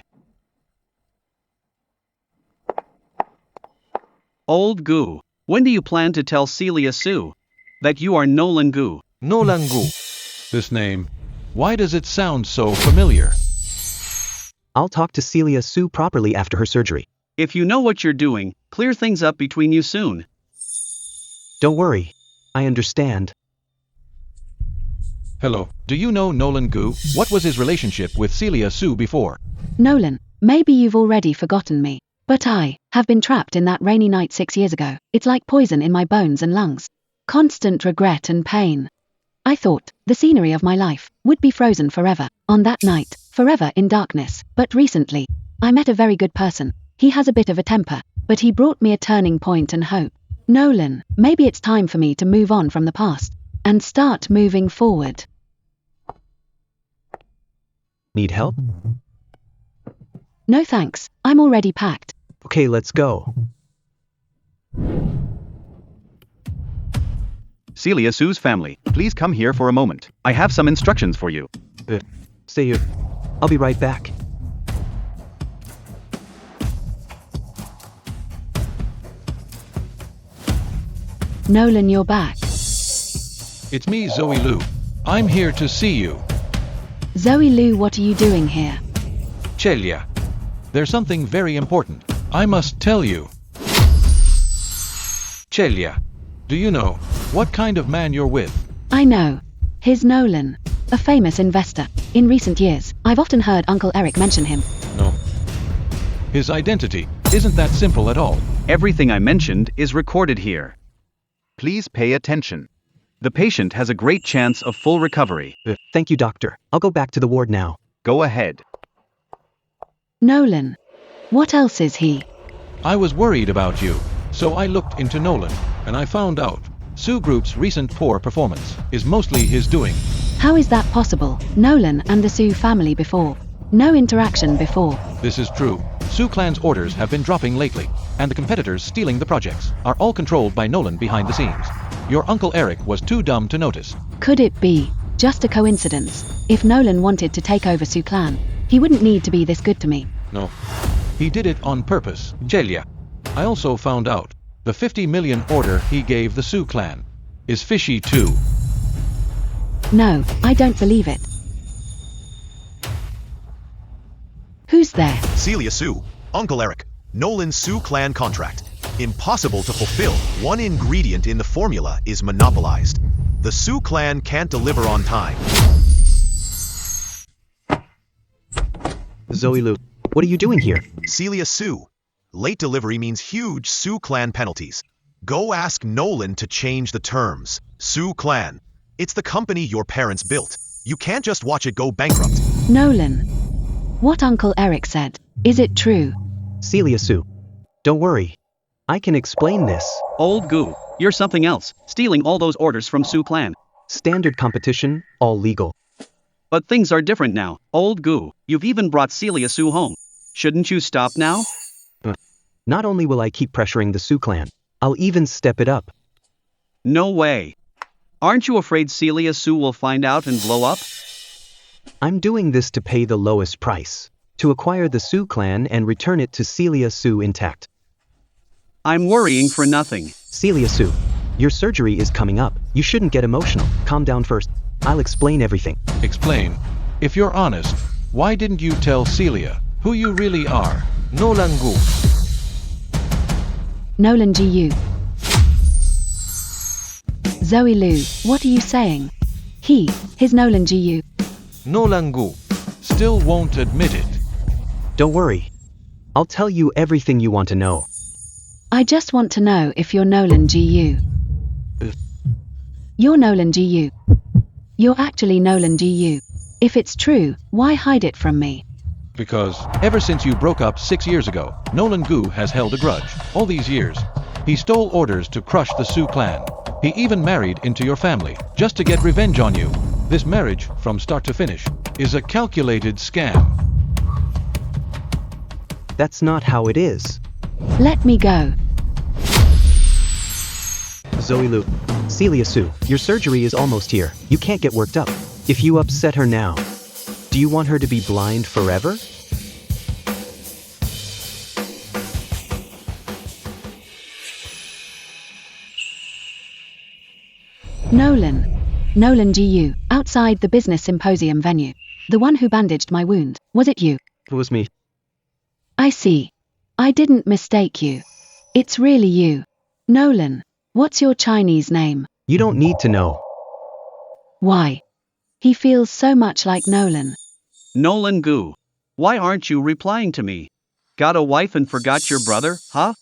Speaker 4: Old Gu, when do you plan to tell Celia Sue that you are Nolan Gu?
Speaker 11: Nolan Gu. This name, why does it sound so familiar?
Speaker 2: I'll talk to Celia Sue properly after her surgery.
Speaker 4: If you know what you're doing, clear things up between you soon.
Speaker 2: Don't worry. I understand.
Speaker 11: Hello, do you know Nolan Gu? What was his relationship with Celia Sue before?
Speaker 1: Nolan, maybe you've already forgotten me. But I have been trapped in that rainy night 6 years ago. It's like poison in my bones and lungs. Constant regret and pain. I thought the scenery of my life would be frozen forever on that night, forever in darkness. But recently, I met a very good person. He has a bit of a temper, but he brought me a turning point and hope. Nolan, maybe it's time for me to move on from the past and start moving forward.
Speaker 2: Need help?
Speaker 1: No thanks, I'm already packed.
Speaker 2: Okay, let's go.
Speaker 4: Celia Sue's family, please come here for a moment. I have some instructions for you.
Speaker 2: Stay here. I'll be right back.
Speaker 1: Nolan, you're back.
Speaker 11: It's me, Zoe Liu. I'm here to see you.
Speaker 1: Zoe Liu, what are you doing here?
Speaker 11: Celia. There's something very important. I must tell you. Celia, do you know what kind of man you're with?
Speaker 1: I know. He's Nolan, a famous investor. In recent years, I've often heard Uncle Eric mention him.
Speaker 11: No. His identity isn't that simple at all.
Speaker 4: Everything I mentioned is recorded here. Please pay attention. The patient has a great chance of full recovery.
Speaker 2: Thank you, doctor. I'll go back to the ward now.
Speaker 4: Go ahead.
Speaker 1: Nolan. What else is he?
Speaker 11: I was worried about you, so I looked into Nolan, and I found out Sue Group's recent poor performance is mostly his doing.
Speaker 1: How is that possible? Nolan and the Sue family before. No interaction before.
Speaker 11: This is true. Sue Clan's orders have been dropping lately, and the competitors stealing the projects are all controlled by Nolan behind the scenes. Your Uncle Eric was too dumb to notice.
Speaker 1: Could it be just a coincidence? If Nolan wanted to take over Sue Clan, he wouldn't need to be this good to me.
Speaker 11: No. He did it on purpose, Celia. I also found out the 50 million order he gave the Sue Clan is fishy too.
Speaker 1: No, I don't believe it. Who's there?
Speaker 8: Celia Sue, Uncle Eric, Nolan Sue Clan contract. Impossible to fulfill. One ingredient in the formula is monopolized. The Sue Clan can't deliver on time.
Speaker 2: Zoe Liu, what are you doing here?
Speaker 8: Celia Sue, late delivery means huge Sue Clan penalties. Go ask Nolan to change the terms. Sue Clan. It's the company your parents built. You can't just watch it go bankrupt.
Speaker 1: Nolan. What Uncle Eric said, is it true?
Speaker 2: Celia Sue. Don't worry. I can explain this.
Speaker 4: Old goo, you're something else, stealing all those orders from Sioux clan.
Speaker 2: Standard competition, all legal.
Speaker 4: But things are different now, old goo, you've even brought Celia Sue home. Shouldn't you stop now?
Speaker 2: Not only will I keep pressuring the Sioux clan, I'll even step it up.
Speaker 4: No way. Aren't you afraid Celia Sue will find out and blow up?
Speaker 2: I'm doing this to pay the lowest price, to acquire the Sioux clan and return it to Celia Sue intact.
Speaker 4: I'm worrying for nothing.
Speaker 2: Celia Sue, your surgery is coming up. You shouldn't get emotional. Calm down first. I'll explain everything.
Speaker 11: Explain. If you're honest, why didn't you tell Celia who you really are?
Speaker 12: Nolan Gu.
Speaker 1: Nolan Gu. Zoe Lu, what are you saying? His Nolan Gu.
Speaker 12: Nolan Gu.
Speaker 11: Still won't admit it.
Speaker 2: Don't worry. I'll tell you everything you want to know.
Speaker 1: I just want to know if you're Nolan Gu. You're Nolan Gu. You're actually Nolan Gu. If it's true, why hide it from me?
Speaker 11: Because ever since you broke up 6 years ago, Nolan Gu has held a grudge. All these years, he stole orders to crush the Sioux clan. He even married into your family, just to get revenge on you. This marriage, from start to finish, is a calculated scam.
Speaker 2: That's not how it is.
Speaker 1: Let me go.
Speaker 2: Zoe Lu. Celia Sue, your surgery is almost here. You can't get worked up. If you upset her now, do you want her to be blind forever?
Speaker 1: Nolan Gu, outside the business symposium venue. The one who bandaged my wound, was it you?
Speaker 2: It was me.
Speaker 1: I see. I didn't mistake you. It's really you. Nolan, what's your Chinese name?
Speaker 2: You don't need to know.
Speaker 1: Why? He feels so much like Nolan.
Speaker 4: Nolan Gu. Why aren't you replying to me? Got a wife and forgot your brother, huh?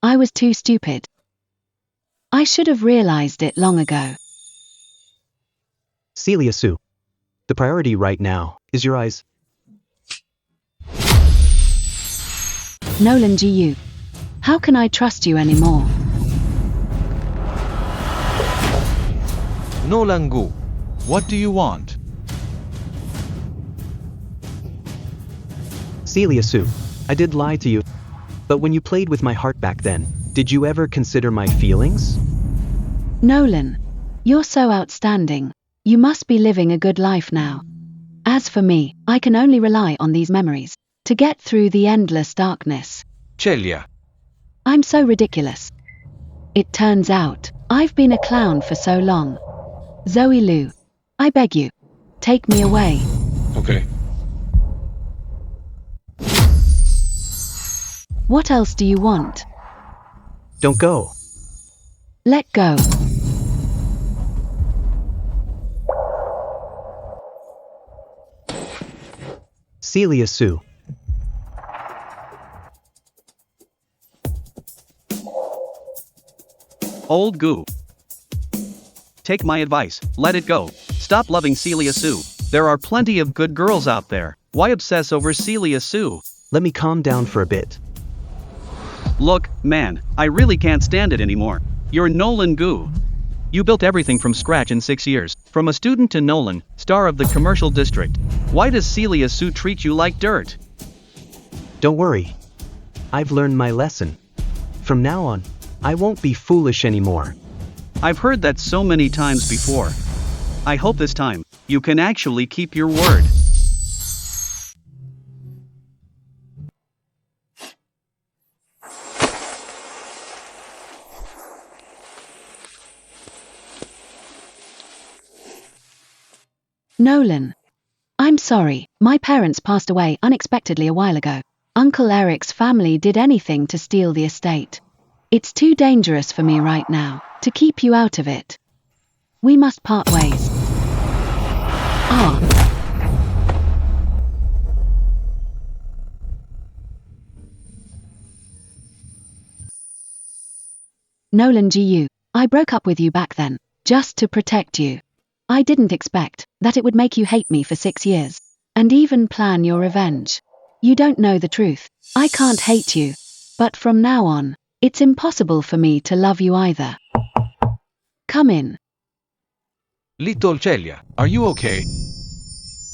Speaker 1: I was too stupid. I should have realized it long ago.
Speaker 2: Celia Sue. The priority right now is your eyes.
Speaker 1: Nolan Gu. How can I trust you anymore?
Speaker 12: Nolan Gu.
Speaker 11: What do you want?
Speaker 2: Celia Sue, I did lie to you. But when you played with my heart back then, did you ever consider my feelings?
Speaker 1: Nolan, you're so outstanding. You must be living a good life now. As for me, I can only rely on these memories to get through the endless darkness.
Speaker 12: Celia.
Speaker 1: I'm so ridiculous. It turns out, I've been a clown for so long. Zoe Lu, I beg you, take me away.
Speaker 11: Okay.
Speaker 1: What else do you want?
Speaker 2: Don't go.
Speaker 1: Let go.
Speaker 2: Celia Sue.
Speaker 4: Old Goo. Take my advice, let it go. Stop loving Celia Sue. There are plenty of good girls out there. Why obsess over Celia Sue?
Speaker 2: Let me calm down for a bit.
Speaker 4: Look, man, I really can't stand it anymore. You're Nolan Goo. You built everything from scratch in 6 years. From a student to Nolan, star of the commercial district. Why does Celia Sue treat you like dirt?
Speaker 2: Don't worry. I've learned my lesson. From now on, I won't be foolish anymore.
Speaker 4: I've heard that so many times before. I hope this time, you can actually keep your word.
Speaker 1: Nolan. I'm sorry, my parents passed away unexpectedly a while ago. Uncle Eric's family did anything to steal the estate. It's too dangerous for me right now to keep you out of it. We must part ways. Nolan Gu, I broke up with you back then, just to protect you. I didn't expect that it would make you hate me for 6 years. and even plan your revenge. You don't know the truth. I can't hate you. But from now on, it's impossible for me to love you either. Come in.
Speaker 11: Little Celia, are you okay?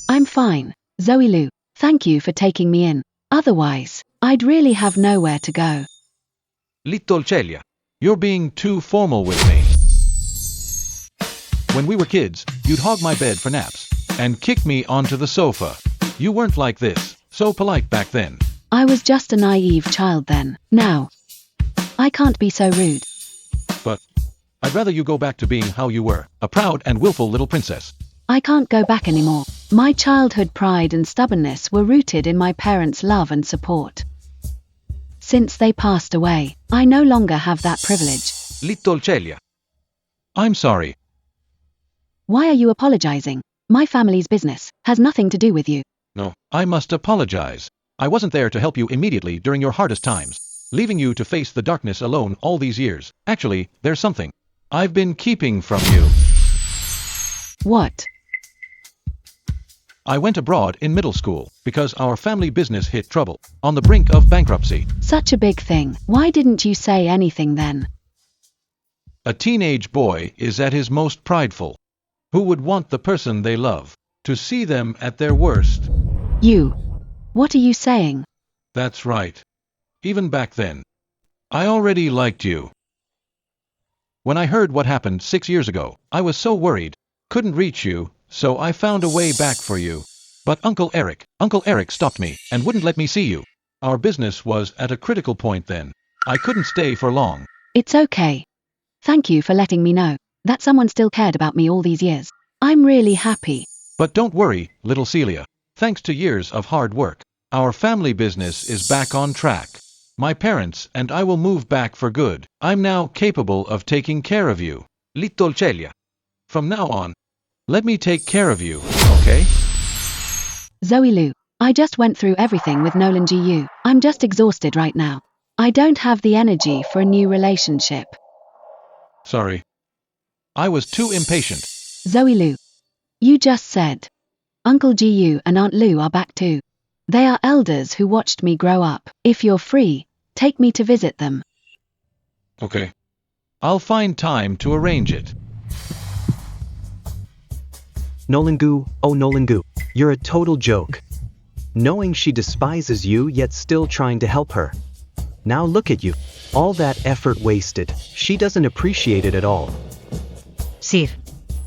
Speaker 1: I'm fine, Zoe Lou. Thank you for taking me in. Otherwise, I'd really have nowhere to go.
Speaker 11: Little Celia, you're being too formal with me. When we were kids, you'd hog my bed for naps and kick me onto the sofa. You weren't like this, so polite back then.
Speaker 1: I was just a naive child then. Now, I can't be so rude.
Speaker 11: But I'd rather you go back to being how you were, a proud and willful little princess.
Speaker 1: I can't go back anymore. My childhood pride and stubbornness were rooted in my parents' love and support. Since they passed away, I no longer have that privilege.
Speaker 11: Little Celia. I'm sorry.
Speaker 1: Why are you apologizing? My family's business has nothing to do with you.
Speaker 11: No, I must apologize. I wasn't there to help you immediately during your hardest times, leaving you to face the darkness alone all these years. Actually, there's something I've been keeping from you.
Speaker 1: What?
Speaker 11: I went abroad in middle school because our family business hit trouble, on the brink of bankruptcy.
Speaker 1: Such a big thing. Why didn't you say anything then?
Speaker 11: A teenage boy is at his most prideful. Who would want the person they love to see them at their worst?
Speaker 1: You. What are you saying?
Speaker 11: That's right. Even back then, I already liked you. When I heard what happened 6 years ago, I was so worried, couldn't reach you, so I found a way back for you. But Uncle Eric stopped me and wouldn't let me see you. Our business was at a critical point then. I couldn't stay for long.
Speaker 1: It's okay. Thank you for letting me know that someone still cared about me all these years. I'm really happy.
Speaker 11: But don't worry, little Celia. Thanks to years of hard work, our family business is back on track. My parents and I will move back for good. I'm now capable of taking care of you. Little Celia. From now on, let me take care of you, okay?
Speaker 1: Zoe Lou, I just went through everything with Nolan GU. I'm just exhausted right now. I don't have the energy for a new relationship.
Speaker 11: Sorry. I was too impatient.
Speaker 1: Zoe Lou, you just said Uncle GU and Aunt Lou are back too. They are elders who watched me grow up. If you're free, take me to visit them.
Speaker 11: Okay. I'll find time to arrange it.
Speaker 2: Nolan Gu, oh Nolan Gu, you're a total joke. Knowing she despises you yet still trying to help her. Now look at you. All that effort wasted. She doesn't appreciate it at all.
Speaker 10: Sir.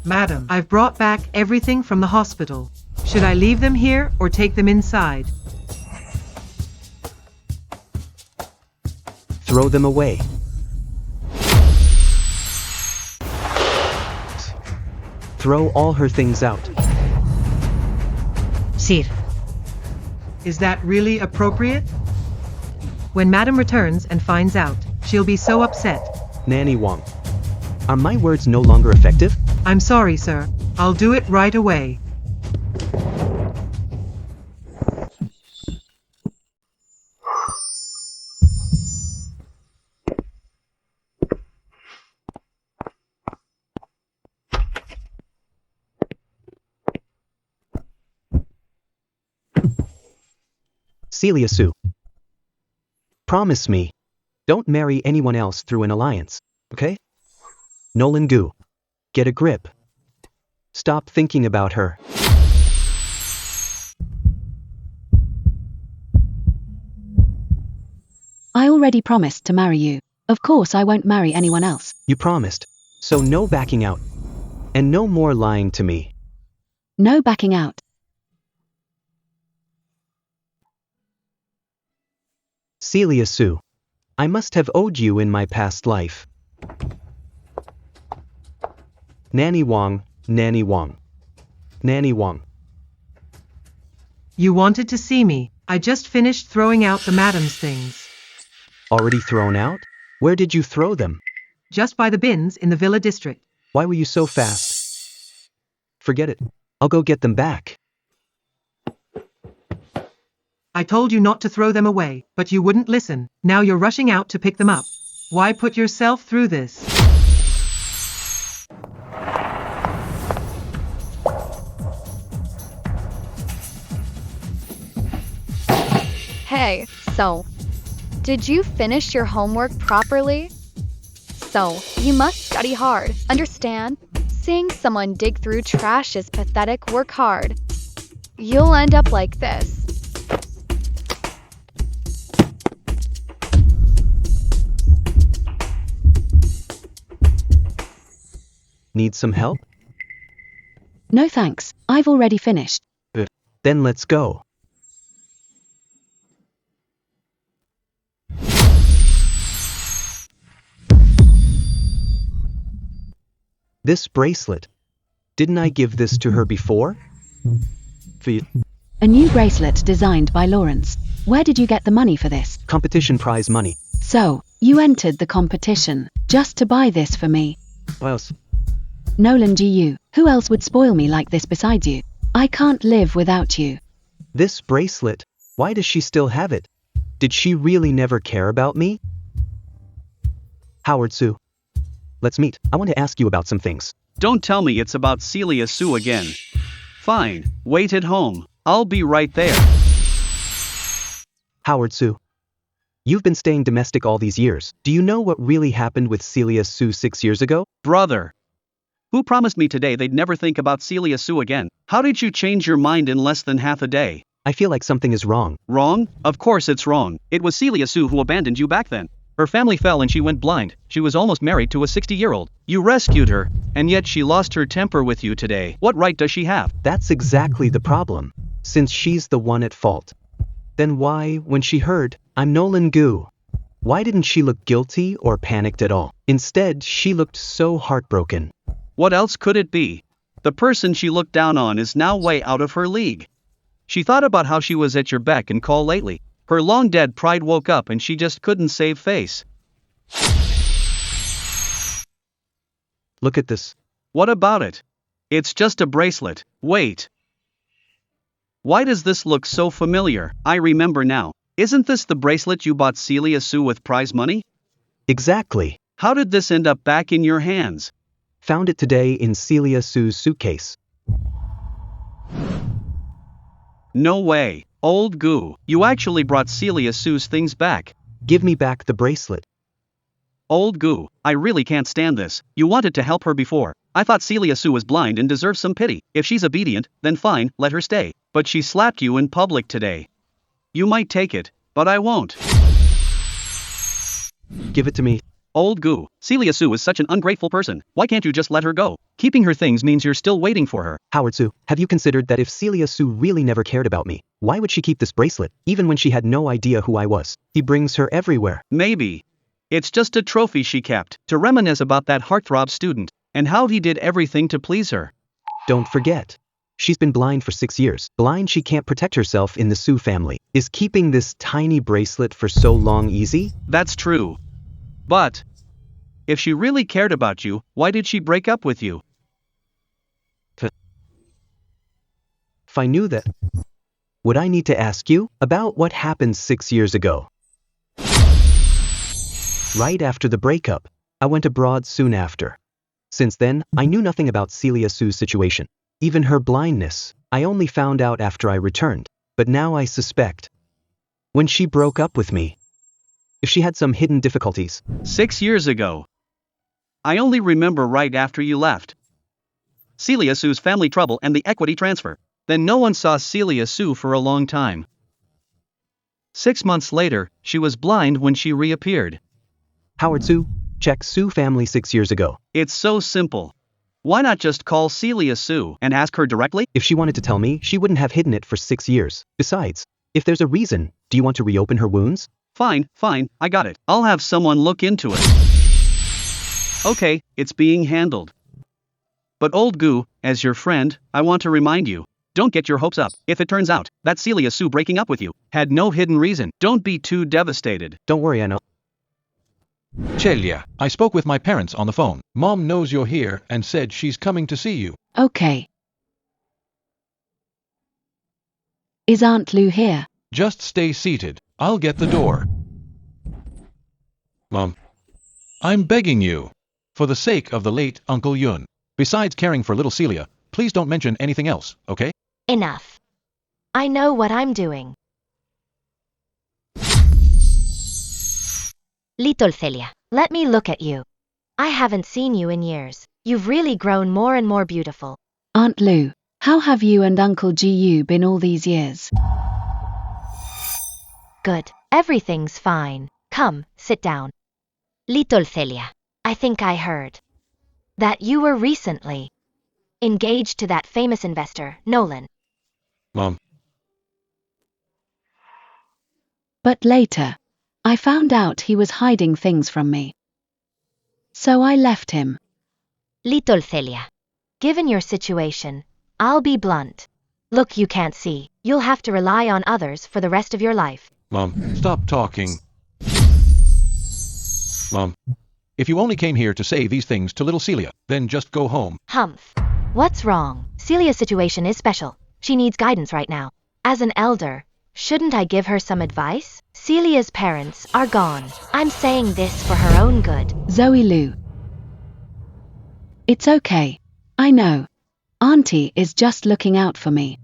Speaker 10: Madam, I've brought back everything from the hospital. Should I leave them here or take them inside?
Speaker 2: Throw them away. Throw all her things out.
Speaker 10: Sir. Is that really appropriate? When Madam returns and finds out, she'll be so upset.
Speaker 2: Nanny Wong. Are my words no longer effective?
Speaker 10: I'm sorry, sir. I'll do it right away.
Speaker 2: Celia Sue. Promise me. Don't marry anyone else through an alliance, okay? Nolan Gu. Get a grip. Stop thinking about her.
Speaker 1: I already promised to marry you. Of course I won't marry anyone else.
Speaker 2: You promised. So no backing out. And no more lying to me.
Speaker 1: No backing out.
Speaker 2: Celia Sue. I must have owed you in my past life. Nanny Wong, Nanny Wong. Nanny Wong.
Speaker 10: You wanted to see me. I just finished throwing out the madam's things.
Speaker 2: Already thrown out? Where did you throw them?
Speaker 10: Just by the bins in the Villa District.
Speaker 2: Why were you so fast? Forget it. I'll go get them back.
Speaker 10: I told you not to throw them away, but you wouldn't listen. Now you're rushing out to pick them up. Why put yourself through this?
Speaker 3: Hey, so, did you finish your homework properly? So, you must study hard, understand? Seeing someone dig through trash is pathetic. Work hard. You'll end up like this.
Speaker 2: Need some help?
Speaker 1: No thanks, I've already finished.
Speaker 2: Then let's go. This bracelet. Didn't I give this to her before?
Speaker 1: A new bracelet designed by Lawrence. Where did you get the money for this?
Speaker 2: Competition prize money.
Speaker 1: So, you entered the competition, just to buy this for me.
Speaker 2: What else?
Speaker 1: Nolan GU, who else would spoil me like this besides you? I can't live without you.
Speaker 2: This bracelet. Why does she still have it? Did she really never care about me? Howard Sue. Let's meet. I want to ask you about some things.
Speaker 4: Don't tell me it's about Celia Sue again. Fine, wait at home. I'll be right there.
Speaker 2: Howard Sue. You've been staying domestic all these years. Do you know what really happened with Celia Sue 6 years ago?
Speaker 4: Brother. Who promised me today they'd never think about Celia Sue again? How did you change your mind in less than half a day?
Speaker 2: I feel like something is wrong.
Speaker 4: Wrong? Of course it's wrong. It was Celia Sue who abandoned you back then. Her family fell and she went blind. She was almost married to a 60-year-old. You rescued her, and yet she lost her temper with you today. What right does she have?
Speaker 2: That's exactly the problem. Since she's the one at fault. Then why, when she heard, I'm Nolan Goo, why didn't she look guilty or panicked at all? Instead, she looked so heartbroken.
Speaker 4: What else could it be? The person she looked down on is now way out of her league. She thought about how she was at your beck and call lately. Her long-dead pride woke up and she just couldn't save face.
Speaker 2: Look at this.
Speaker 4: What about it? It's just a bracelet. Wait. Why does this look so familiar? I remember now. Isn't this the bracelet you bought Celia Sue with prize money?
Speaker 2: Exactly.
Speaker 4: How did this end up back in your hands?
Speaker 2: Found it today in Celia Sue's suitcase.
Speaker 4: No way. Old Goo, you actually brought Celia Sue's things back.
Speaker 2: Give me back the bracelet.
Speaker 4: Old Goo, I really can't stand this. You wanted to help her before. I thought Celia Sue was blind and deserves some pity. If she's obedient, then fine, let her stay. But she slapped you in public today. You might take it, but I won't.
Speaker 2: Give it to me.
Speaker 4: Old Goo, Celia Sue is such an ungrateful person. Why can't you just let her go? Keeping her things means you're still waiting for her.
Speaker 2: Howard Sue, have you considered that if Celia Sue really never cared about me, why would she keep this bracelet, even when she had no idea who I was? He brings her everywhere.
Speaker 4: Maybe. It's just a trophy she kept, to reminisce about that heartthrob student, and how he did everything to please her.
Speaker 2: Don't forget. She's been blind for 6 years. Blind she can't protect herself in the Sue family. Is keeping this tiny bracelet for so long easy?
Speaker 4: That's true. But, if she really cared about you, why did she break up with you?
Speaker 2: If I knew that, would I need to ask you about what happened 6 years ago? Right after the breakup, I went abroad soon after. Since then, I knew nothing about Celia Sue's situation. Even her blindness, I only found out after I returned. But now I suspect. When she broke up with me, if she had some hidden difficulties.
Speaker 4: 6 years ago. I only remember right after you left. Celia Sue's family trouble and the equity transfer. Then no one saw Celia Sue for a long time. 6 months later, she was blind when she reappeared.
Speaker 2: Howard Sue, check Sue family 6 years ago.
Speaker 4: It's so simple. Why not just call Celia Sue and ask her directly?
Speaker 2: If she wanted to tell me, she wouldn't have hidden it for 6 years. Besides, if there's a reason, do you want to reopen her wounds?
Speaker 4: Fine, I got it. I'll have someone look into it. Okay, it's being handled. But Old Goo, as your friend, I want to remind you, don't get your hopes up. If it turns out that Celia Sue breaking up with you had no hidden reason, don't be too devastated.
Speaker 2: Don't worry, I know.
Speaker 11: Celia, I spoke with my parents on the phone. Mom knows you're here and said she's coming to see you.
Speaker 1: Okay. Is Aunt Lou here?
Speaker 11: Just stay seated. I'll get the door. Mom, I'm begging you, for the sake of the late Uncle Yun. Besides caring for little Celia, please don't mention anything else, okay?
Speaker 13: Enough. I know what I'm doing.
Speaker 5: Little Celia, let me look at you. I haven't seen you in years. You've really grown more and more beautiful.
Speaker 1: Aunt Lou, how have you and Uncle Gu been all these years?
Speaker 5: Good. Everything's fine. Come, sit down. Little Celia, I think I heard that you were recently engaged to that famous investor, Nolan.
Speaker 11: Mom,
Speaker 1: But later, I found out he was hiding things from me. So I left him.
Speaker 5: Little Celia, given your situation, I'll be blunt. Look, you can't see. You'll have to rely on others for the rest of your life.
Speaker 11: Mom, stop talking. Mom, if you only came here to say these things to little Celia, then just go home.
Speaker 5: Humph. What's wrong? Celia's situation is special. She needs guidance right now. As an elder, shouldn't I give her some advice? Celia's parents are gone. I'm saying this for her own good.
Speaker 1: Zoe Lou. It's okay. I know. Auntie is just looking out for me.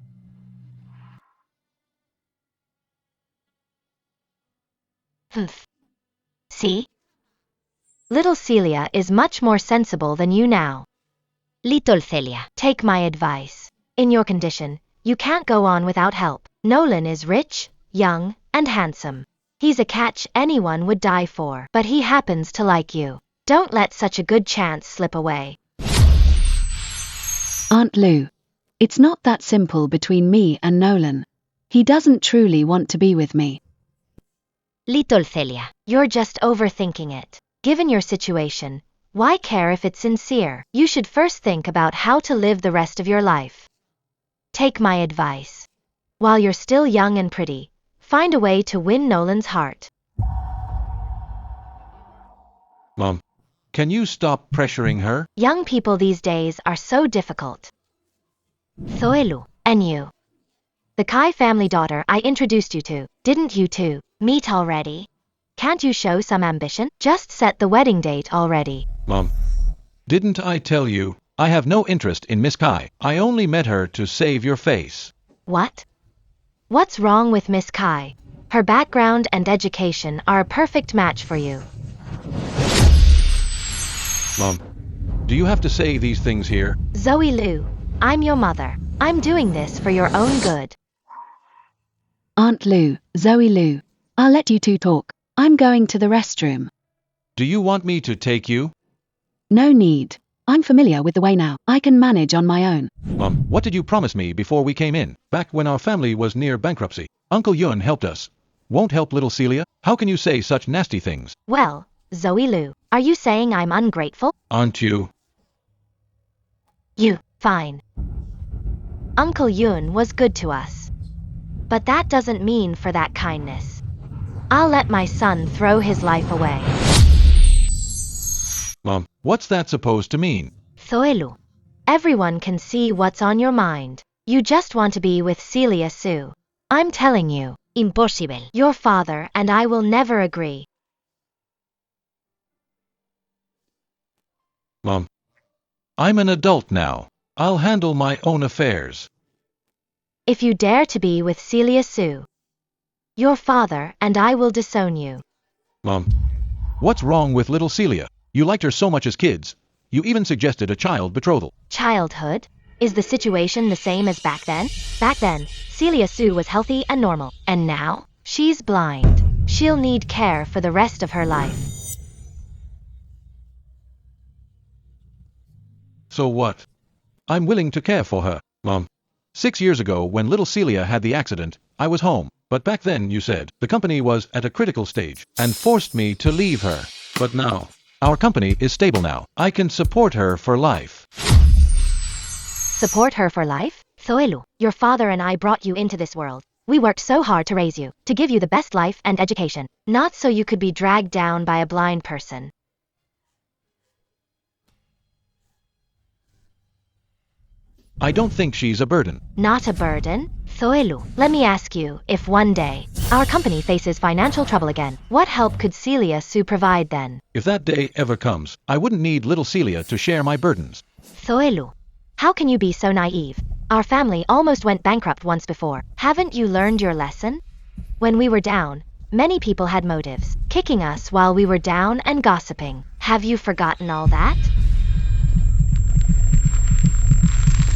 Speaker 5: Humph. See? Little Celia is much more sensible than you now. Little Celia, take my advice. In your condition, you can't go on without help. Nolan is rich, young, and handsome. He's a catch anyone would die for, but he happens to like you. Don't let such a good chance slip away.
Speaker 1: Aunt Lou. It's not that simple between me and Nolan. He doesn't truly want to be with me.
Speaker 5: Little Celia, you're just overthinking it. Given your situation, why care if it's sincere? You should first think about how to live the rest of your life. Take my advice. While you're still young and pretty, find a way to win Nolan's heart.
Speaker 11: Mom, can you stop pressuring her?
Speaker 5: Young people these days are so difficult. Zoelu, and you. The Kai family daughter I introduced you to, didn't you two meet already? Can't you show some ambition? Just set the wedding date already.
Speaker 11: Mom, didn't I tell you? I have no interest in Miss Kai. I only met her to save your face.
Speaker 5: What? What's wrong with Miss Kai? Her background and education are a perfect match for you.
Speaker 11: Mom, do you have to say these things here?
Speaker 5: Zoe Lou, I'm your mother. I'm doing this for your own good.
Speaker 1: Aunt Lou, Zoe Lou. I'll let you two talk. I'm going to the restroom.
Speaker 11: Do you want me to take you?
Speaker 1: No need. I'm familiar with the way now. I can manage on my own.
Speaker 11: Mom, what did you promise me before we came in? Back when our family was near bankruptcy. Uncle Yun helped us. Won't help little Celia? How can you say such nasty things?
Speaker 5: Well, Zoe Lou, are you saying I'm ungrateful?
Speaker 11: Aren't you?
Speaker 5: Fine. Uncle Yun was good to us. But that doesn't mean for that kindness. I'll let my son throw his life away.
Speaker 11: Mom, what's that supposed to mean?
Speaker 5: Zoelu, everyone can see what's on your mind. You just want to be with Celia Sue. I'm telling you, impossible. Your father and I will never agree.
Speaker 11: Mom, I'm an adult now. I'll handle my own affairs.
Speaker 5: If you dare to be with Celia Sue, your father and I will disown you.
Speaker 11: Mom, what's wrong with little Celia? You liked her so much as kids. You even suggested a child betrothal.
Speaker 5: Childhood? Is the situation the same as back then? Back then, Celia Sue was healthy and normal. And now, she's blind. She'll need care for the rest of her life.
Speaker 11: So what? I'm willing to care for her, Mom. 6 years ago, when little Celia had the accident, I was home. But back then, you said, the company was at a critical stage and forced me to leave her. But now, our company is stable now. I can support her for life.
Speaker 5: Support her for life? Zoelu, your father and I brought you into this world. We worked so hard to raise you, to give you the best life and education, not so you could be dragged down by a blind person.
Speaker 11: I don't think she's a burden.
Speaker 5: Not a burden? Zoelu, let me ask you, if one day, our company faces financial trouble again, what help could Celia Sue provide then?
Speaker 11: If that day ever comes, I wouldn't need little Celia to share my burdens.
Speaker 5: Zoelu, how can you be so naive? Our family almost went bankrupt once before. Haven't you learned your lesson? When we were down, Many people had motives, kicking us while we were down and gossiping. Have you forgotten all that?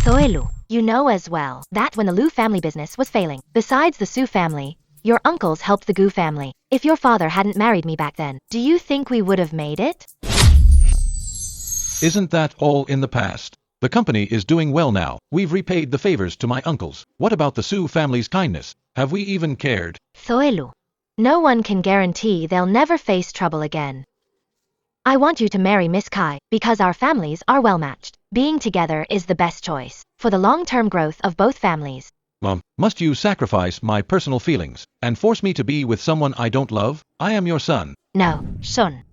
Speaker 5: Soelu, you know as well that when the Liu family business was failing, besides the Su family, your uncles helped the Gu family. If your father hadn't married me back then, do you think we would have made it?
Speaker 11: Isn't that all in the past? The company is doing well now. We've repaid the favors to my uncles. What about the Su family's kindness? Have we even cared?
Speaker 5: Soelu, no one can guarantee they'll never face trouble again. I want you to marry Miss Kai because our families are well matched. Being together is the best choice for the long-term growth of both families.
Speaker 11: Mom, must you sacrifice my personal feelings and force me to be with someone I don't love? I am your son.
Speaker 5: No, Shun.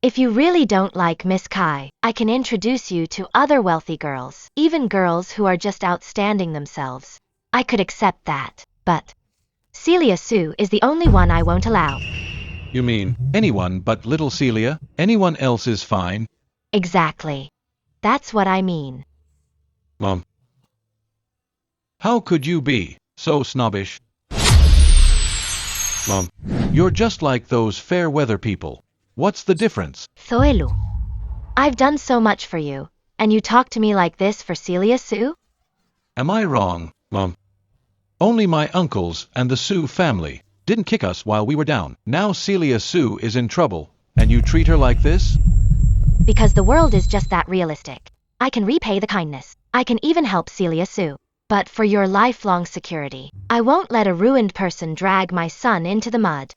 Speaker 5: If you really don't like Miss Kai, I can introduce you to other wealthy girls, even girls who are just outstanding themselves. I could accept that, but Celia Su is the only one I won't allow.
Speaker 11: You mean anyone but little Celia? Anyone else is fine?
Speaker 5: Exactly. That's what I mean.
Speaker 11: Mom, how could you be so snobbish? Mom, you're just like those fair weather people. What's the difference?
Speaker 5: Soelu, I've done so much for you, and you talk to me like this for Celia Su?
Speaker 11: Am I wrong, Mom? Only my uncles and the Su family didn't kick us while we were down. Now Celia Su is in trouble, and you treat her like this?
Speaker 5: Because the world is just that realistic. I can repay the kindness. I can even help Celia Su. But for your lifelong security, I won't let a ruined person drag my son into the mud.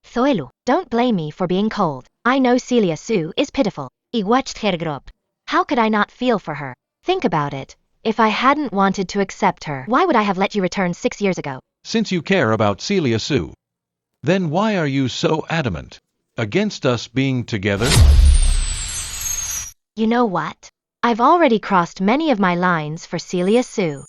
Speaker 5: Soelu, don't blame me for being cold. I know Celia Su is pitiful. How could I not feel for her? Think about it. If I hadn't wanted to accept her, why would I have let you return 6 years ago?
Speaker 11: Since you care about Celia Su, then why are you so adamant against us being together?
Speaker 5: You know what? I've already crossed many of my lines for Celia Su.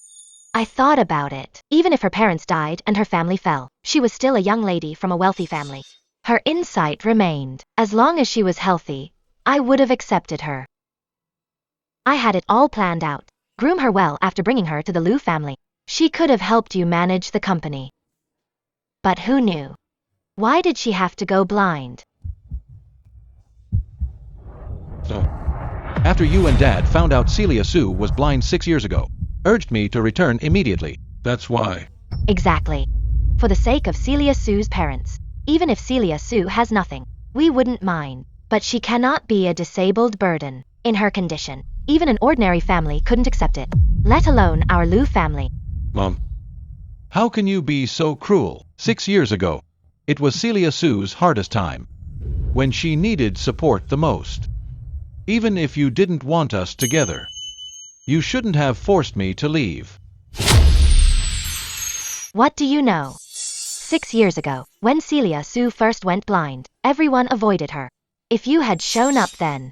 Speaker 5: I thought about it. Even if her parents died and her family fell, she was still a young lady from a wealthy family. Her insight remained. As long as she was healthy, I would have accepted her. I had it all planned out. Groom her well after bringing her to the Liu family. She could have helped you manage the company. But who knew? Why did she have to go blind?
Speaker 11: So, after you and Dad found out Celia Su was blind 6 years ago, urged me to return immediately. That's why.
Speaker 5: Exactly. For the sake of Celia Su's parents. Even if Celia Su has nothing, we wouldn't mind. But she cannot be a disabled burden. In her condition, even an ordinary family couldn't accept it, let alone our Liu family.
Speaker 11: Mom, how can you be so cruel? 6 years ago, it was Celia Su's hardest time, when she needed support the most. Even if you didn't want us together, you shouldn't have forced me to leave.
Speaker 5: What do you know? 6 years ago, when Celia Su first went blind, everyone avoided her. If you had shown up then,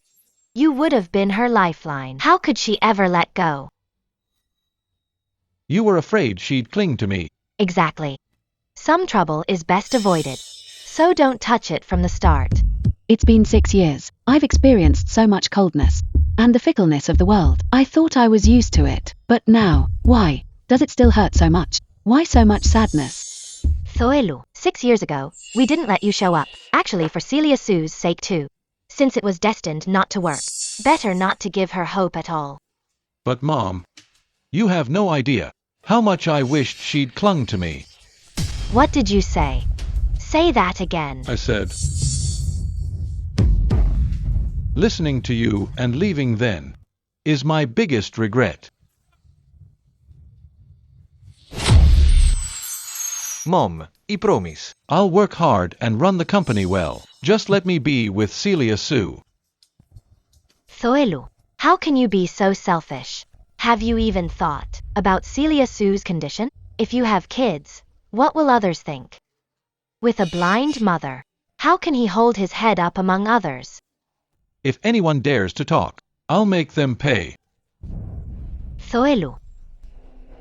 Speaker 5: you would have been her lifeline. How could she ever let go?
Speaker 11: You were afraid she'd cling to me.
Speaker 5: Exactly. Some trouble is best avoided. So don't touch it from the start.
Speaker 1: It's been 6 years. I've experienced so much coldness and the fickleness of the world. I thought I was used to it. But now, why? Does it still hurt so much? Why so much sadness?
Speaker 5: Soelu, 6 years ago, we didn't let you show up. Actually for Celia Su's sake too. Since it was destined not to work. Better not to give her hope at all.
Speaker 11: But Mom, you have no idea how much I wished she'd clung to me.
Speaker 5: What did you say? Say that again.
Speaker 11: I said, listening to you and leaving then is my biggest regret.
Speaker 12: Mom, I promise.
Speaker 11: I'll work hard and run the company well. Just let me be with Celia Su.
Speaker 5: Soelu, how can you be so selfish? Have you even thought about Celia Su's condition? If you have kids, what will others think? With a blind mother, how can he hold his head up among others?
Speaker 11: If anyone dares to talk, I'll make them pay.
Speaker 5: Soelu,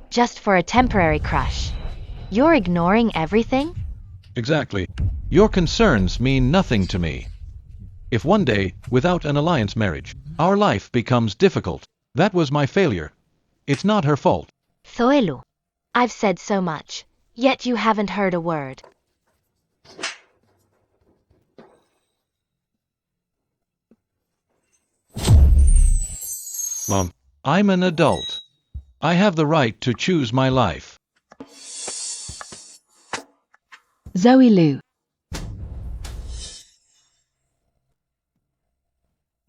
Speaker 5: just for a temporary crush, you're ignoring everything?
Speaker 11: Exactly. Your concerns mean nothing to me. If one day, without an alliance marriage, our life becomes difficult, that was my failure. It's not her fault.
Speaker 5: Soelu,
Speaker 13: I've said so much, yet you haven't heard a word.
Speaker 11: Mom, I'm an adult. I have the right to choose my life.
Speaker 1: Zoe Lou.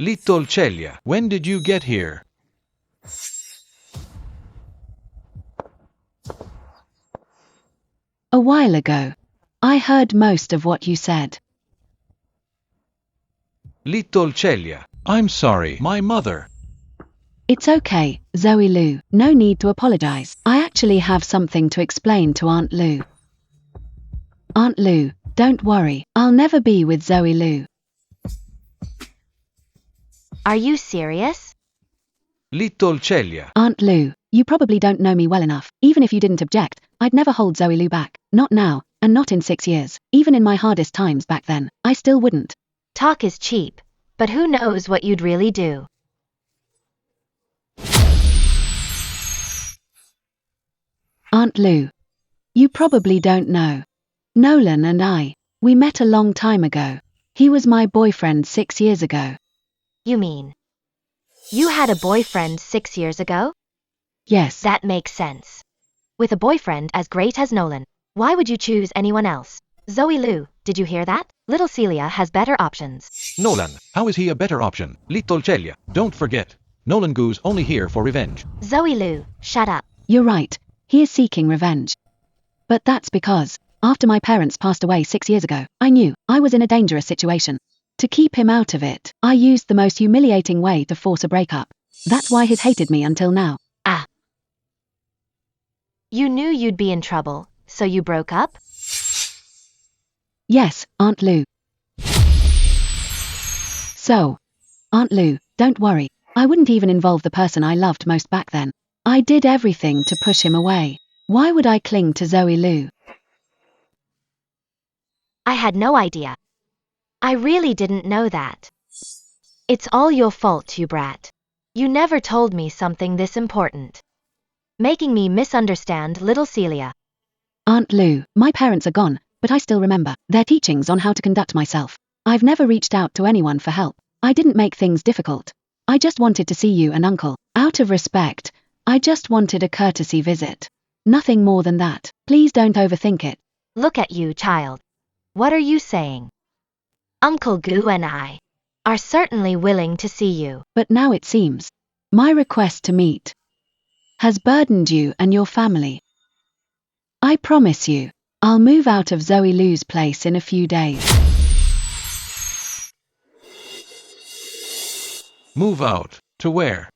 Speaker 11: Little Celia, when did you get here?
Speaker 1: A while ago. I heard most of what you said.
Speaker 11: Little Celia, I'm sorry, my mother.
Speaker 1: It's okay, Zoe Lou, no need to apologize. I actually have something to explain to Aunt Lou. Aunt Lou, don't worry, I'll never be with Zoe Lou.
Speaker 13: Are you serious?
Speaker 11: Little Celia.
Speaker 1: Aunt Lou, you probably don't know me well enough. Even if you didn't object, I'd never hold Zoe Lou back. Not now, and not in 6 years. Even in my hardest times back then, I still wouldn't.
Speaker 13: Talk is cheap, but who knows what you'd really do?
Speaker 1: Aunt Lou, you probably don't know. Nolan and I, we met a long time ago. He was my boyfriend 6 years ago.
Speaker 13: You mean you had a boyfriend 6 years ago?
Speaker 1: Yes.
Speaker 13: That makes sense. With a boyfriend as great as Nolan, why would you choose anyone else? Zoe Lou, did you hear that? Little Celia has better options.
Speaker 11: Nolan, how is he a better option? Little Celia, don't forget. Nolan Goo's only here for revenge.
Speaker 13: Zoe Lou, shut up.
Speaker 1: You're right, he is seeking revenge. But that's because, after my parents passed away 6 years ago, I knew I was in a dangerous situation. To keep him out of it, I used the most humiliating way to force a breakup. That's why he's hated me until now.
Speaker 13: Ah. You knew you'd be in trouble, so you broke up?
Speaker 1: Yes, Aunt Lou. So, Aunt Lou, don't worry, I wouldn't even involve the person I loved most back then. I did everything to push him away. Why would I cling to Zoe Lou?
Speaker 13: I had no idea. I really didn't know that. It's all your fault, you brat. You never told me something this important. Making me misunderstand little Celia.
Speaker 1: Aunt Lou, my parents are gone, but I still remember their teachings on how to conduct myself. I've never reached out to anyone for help. I didn't make things difficult. I just wanted to see you and Uncle. Out of respect, I just wanted a courtesy visit. Nothing more than that. Please don't overthink it.
Speaker 13: Look at you, child. What are you saying? Uncle Goo and I are certainly willing to see you.
Speaker 1: But now it seems my request to meet has burdened you and your family. I promise you, I'll move out of Zoe Lou's place in a few days.
Speaker 11: Move out. To where?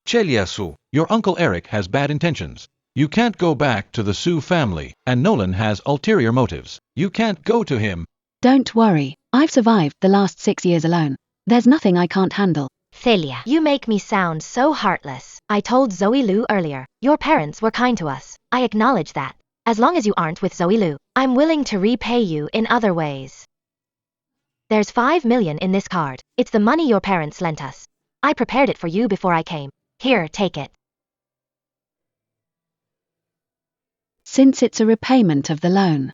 Speaker 11: Celia Sue, your Uncle Eric has bad intentions. You can't go back to the Sue family, and Nolan has ulterior motives. You can't go to him.
Speaker 1: Don't worry, I've survived the last 6 years alone. There's nothing I can't handle.
Speaker 13: Celia, you make me sound so heartless. I told Zoe Lou earlier, your parents were kind to us. I acknowledge that. As long as you aren't with Zoe Lou, I'm willing to repay you in other ways. There's 5 million in this card. It's the money your parents lent us. I prepared it for you before I came. Here, take it.
Speaker 1: Since it's a repayment of the loan,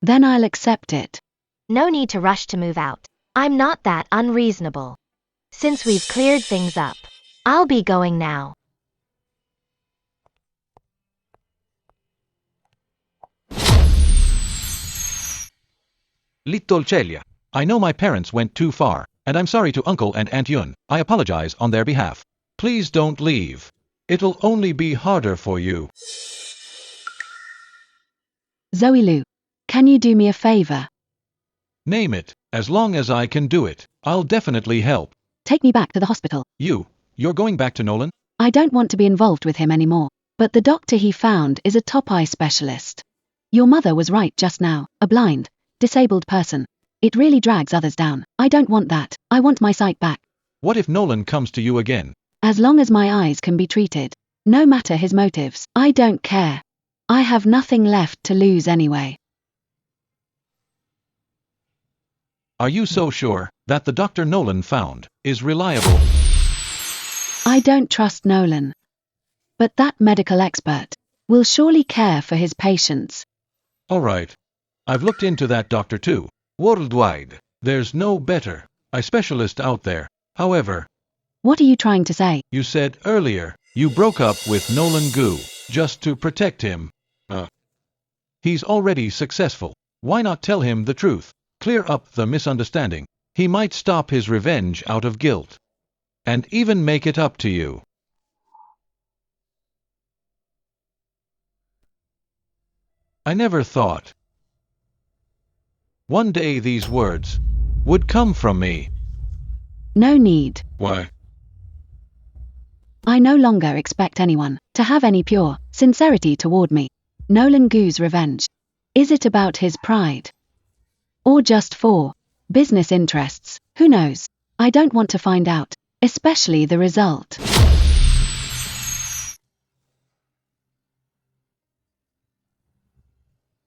Speaker 1: then I'll accept it.
Speaker 13: No need to rush to move out. I'm not that unreasonable. Since we've cleared things up, I'll be going now.
Speaker 11: Little Celia, I know my parents went too far, and I'm sorry to Uncle and Aunt Yun. I apologize on their behalf. Please don't leave. It'll only be harder for you.
Speaker 1: Zoe Lou, can you do me a favor?
Speaker 11: Name it. As long as I can do it, I'll definitely help.
Speaker 1: Take me back to the hospital.
Speaker 11: You're going back to Nolan?
Speaker 1: I don't want to be involved with him anymore, but the doctor he found is a top eye specialist. Your mother was right just now, a blind, disabled person. It really drags others down. I don't want that. I want my sight back.
Speaker 11: What if Nolan comes to you again?
Speaker 1: As long as my eyes can be treated, no matter his motives, I don't care. I have nothing left to lose anyway.
Speaker 11: Are you so sure that the Dr. Nolan found is reliable?
Speaker 1: I don't trust Nolan. But that medical expert will surely care for his patients.
Speaker 11: All right. I've looked into that doctor too. Worldwide. There's no better eye specialist out there. However,
Speaker 1: What are you trying to say?
Speaker 11: you said earlier you broke up with Nolan Gu just to protect him. He's already successful. Why not tell him the truth? Clear up the misunderstanding. He might stop his revenge out of guilt. And even make it up to you. I never thought one day these words would come from me.
Speaker 1: No need.
Speaker 11: Why?
Speaker 1: I no longer expect anyone to have any pure sincerity toward me. Nolan Gu's revenge. Is it about his pride? Or just for business interests? Who knows? I don't want to find out, especially the result.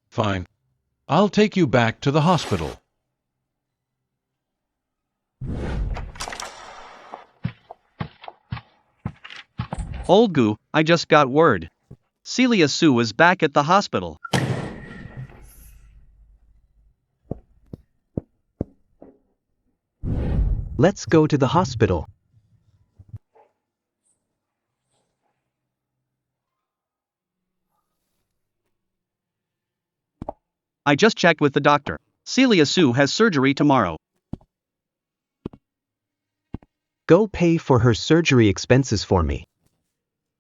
Speaker 11: Fine. I'll take you back to the hospital.
Speaker 4: Old Gu, I just got word. Celia Sue is back at the hospital.
Speaker 2: Let's go to the hospital.
Speaker 4: I just checked with the doctor. Celia Sue has surgery tomorrow.
Speaker 2: Go pay for her surgery expenses for me.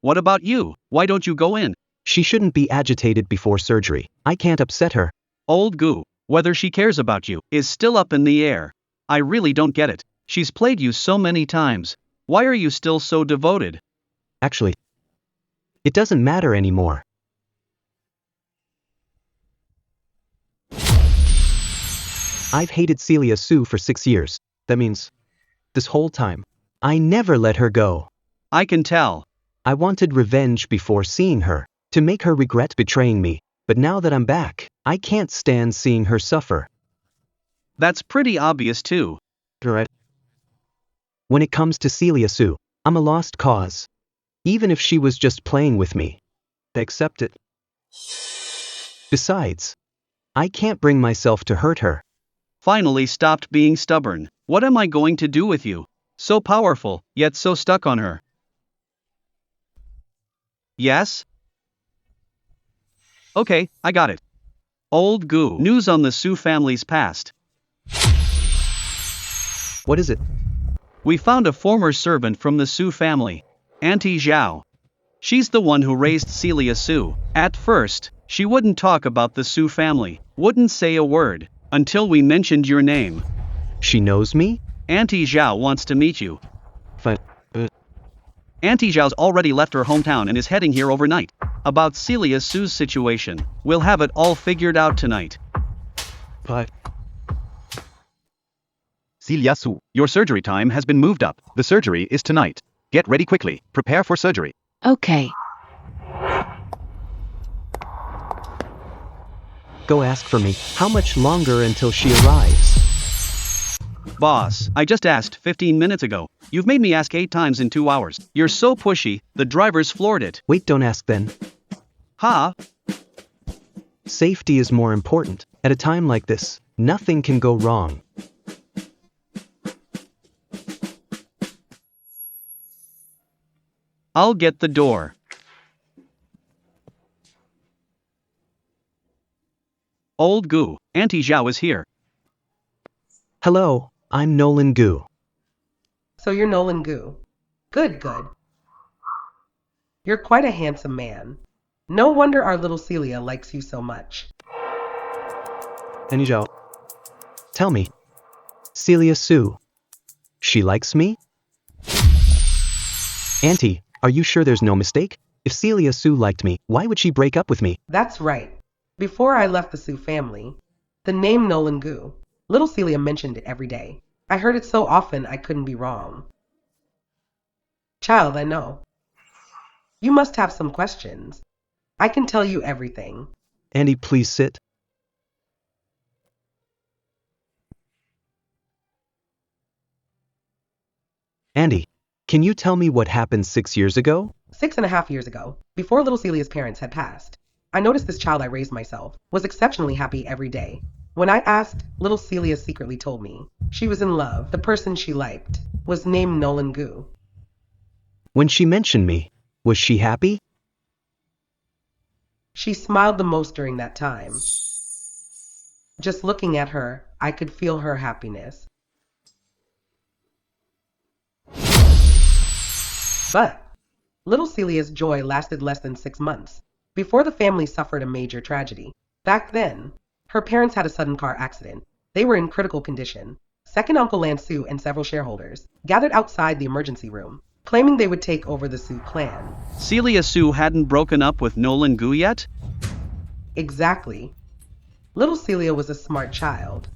Speaker 4: What about you? Why don't you go in?
Speaker 2: She shouldn't be agitated before surgery. I can't upset her.
Speaker 4: Old Gu, whether she cares about you is still up in the air. I really don't get it. She's played you so many times. Why are you still so devoted?
Speaker 2: Actually, it doesn't matter anymore. I've hated Celia Sue for 6 years. That means, this whole time, I never let her go.
Speaker 4: I can tell.
Speaker 2: I wanted revenge before seeing her, to make her regret betraying me, but now that I'm back, I can't stand seeing her suffer.
Speaker 4: That's pretty obvious too.
Speaker 2: Right. When it comes to Celia Sue, I'm a lost cause. Even if she was just playing with me, I accept it. Besides, I can't bring myself to hurt her.
Speaker 4: Finally stopped being stubborn. What am I going to do with you? So powerful, yet so stuck on her. Yes? Okay, I got it. Old Gu. News on the Sue family's past.
Speaker 2: What is it?
Speaker 4: We found a former servant from the Sue family, Auntie Zhao. She's the one who raised Celia Sue. At first, she wouldn't talk about the Sue family, wouldn't say a word, until we mentioned your name.
Speaker 2: She knows me?
Speaker 4: Auntie Zhao wants to meet you.
Speaker 2: Fine.
Speaker 4: Auntie Zhao's already left her hometown and is heading here overnight. About Celia Sue's situation, we'll have it all figured out tonight.
Speaker 2: But
Speaker 6: Celia Sue,
Speaker 4: Your surgery time has been moved up.
Speaker 6: the surgery is tonight. Get ready quickly. Prepare for surgery.
Speaker 1: Okay.
Speaker 2: go ask for me. How much longer until she arrives?
Speaker 4: Boss, I just asked 15 minutes ago. You've made me ask 8 times in 2 hours. You're so pushy, the drivers floored it.
Speaker 2: Wait, don't ask then.
Speaker 4: Ha!
Speaker 2: Safety is more important. At a time like this, nothing can go wrong.
Speaker 4: I'll get the door. Old Gu, Auntie Zhao is here.
Speaker 2: Hello, I'm Nolan Gu.
Speaker 10: So you're Nolan Gu. Good, good. You're quite a handsome man. No wonder our little Celia likes you so much.
Speaker 2: Zhao. Tell me, Celia Sue, she likes me? Auntie, are you sure there's no mistake? If Celia Sue liked me, why would she break up with me?
Speaker 10: That's right. Before I left the Sue family, the name Nolan Gu, little Celia mentioned it every day. I heard it so often I couldn't be wrong. Child, I know. You must have some questions. I can tell you everything.
Speaker 2: Auntie, please sit. Auntie, can you tell me what happened 6 years ago?
Speaker 14: 6.5 years ago, before little Celia's parents had passed, I noticed this child I raised myself was exceptionally happy every day. When I asked, little Celia secretly told me she was in love. The person she liked was named Nolan Gu.
Speaker 2: When she mentioned me, was she happy?
Speaker 14: She smiled the most during that time. Just looking at her, I could feel her happiness. But little Celia's joy lasted less than 6 months before the family suffered a major tragedy. Back then, her parents had a sudden car accident. They were in critical condition. Second Uncle Lan Su and several shareholders gathered outside the emergency room, claiming they would take over the Su clan.
Speaker 4: Celia Su hadn't broken up with Nolan Gu yet?
Speaker 14: Exactly. Little Celia was a smart child.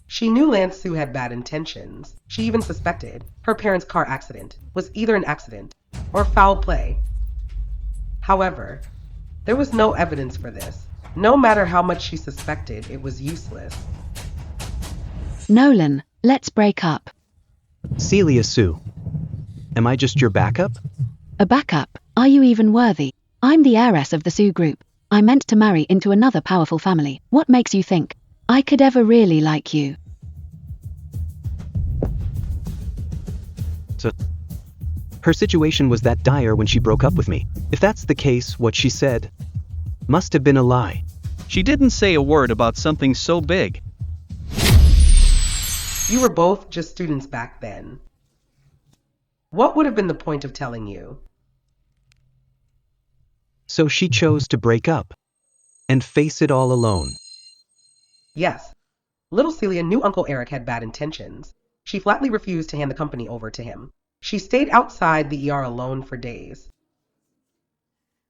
Speaker 14: She knew Lan Su had bad intentions. She even suspected her parents' car accident was either an accident or foul play. However, there was no evidence for this. No matter how much she suspected, it was useless.
Speaker 1: Nolan, let's break up.
Speaker 2: Celia Su. Am I just your backup?
Speaker 1: A backup? Are you even worthy? I'm the heiress of the Su group. I meant to marry into another powerful family. What makes you think I could ever really like you?
Speaker 2: So, her situation was that dire when she broke up with me. If that's the case, what she said must have been a lie.
Speaker 4: She didn't say a word about something so big.
Speaker 14: You were both just students back then. What would have been the point of telling you?
Speaker 2: So she chose to break up and face it all alone.
Speaker 14: Yes. Little Celia knew Uncle Eric had bad intentions. She flatly refused to hand the company over to him. She stayed outside the ER alone for days,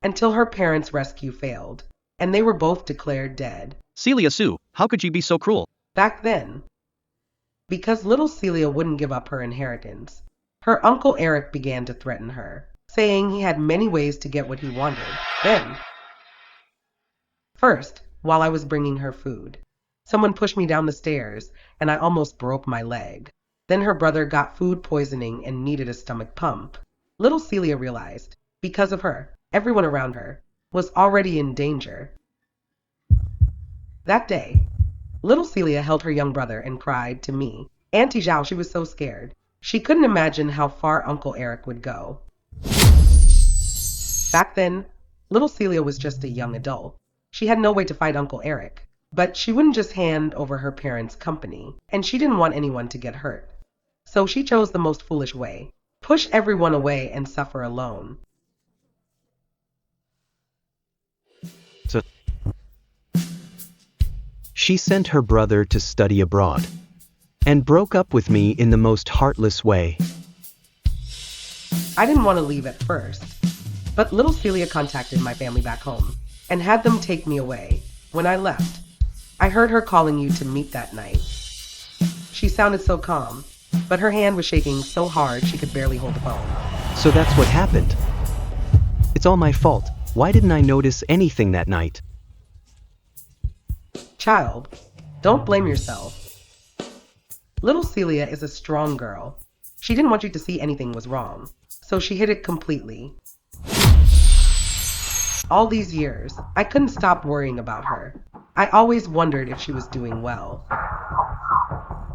Speaker 14: until her parents' rescue failed, and they were both declared dead.
Speaker 4: Celia Su, how could you be so cruel?
Speaker 14: Back then, because little Celia wouldn't give up her inheritance, her Uncle Eric began to threaten her, saying he had many ways to get what he wanted. Then, first, while I was bringing her food, someone pushed me down the stairs and I almost broke my leg. Then her brother got food poisoning and needed a stomach pump. Little Celia realized, because of her, everyone around her was already in danger. That day, little Celia held her young brother and cried to me. Auntie Zhao, she was so scared. She couldn't imagine how far Uncle Eric would go. Back then, little Celia was just a young adult. She had no way to fight Uncle Eric, but she wouldn't just hand over her parents' company, and she didn't want anyone to get hurt. So she chose the most foolish way, push everyone away and suffer alone.
Speaker 2: So she sent her brother to study abroad and broke up with me in the most heartless way.
Speaker 14: I didn't want to leave at first, but little Celia contacted my family back home and had them take me away. When I left, I heard her calling you to meet that night. She sounded so calm, but her hand was shaking so hard she could barely hold the phone.
Speaker 2: So that's what happened. It's all my fault. Why didn't I notice anything that night?
Speaker 14: Child, don't blame yourself. Little Celia is a strong girl. She didn't want you to see anything was wrong, so she hid it completely. All these years, I couldn't stop worrying about her. I always wondered if she was doing well,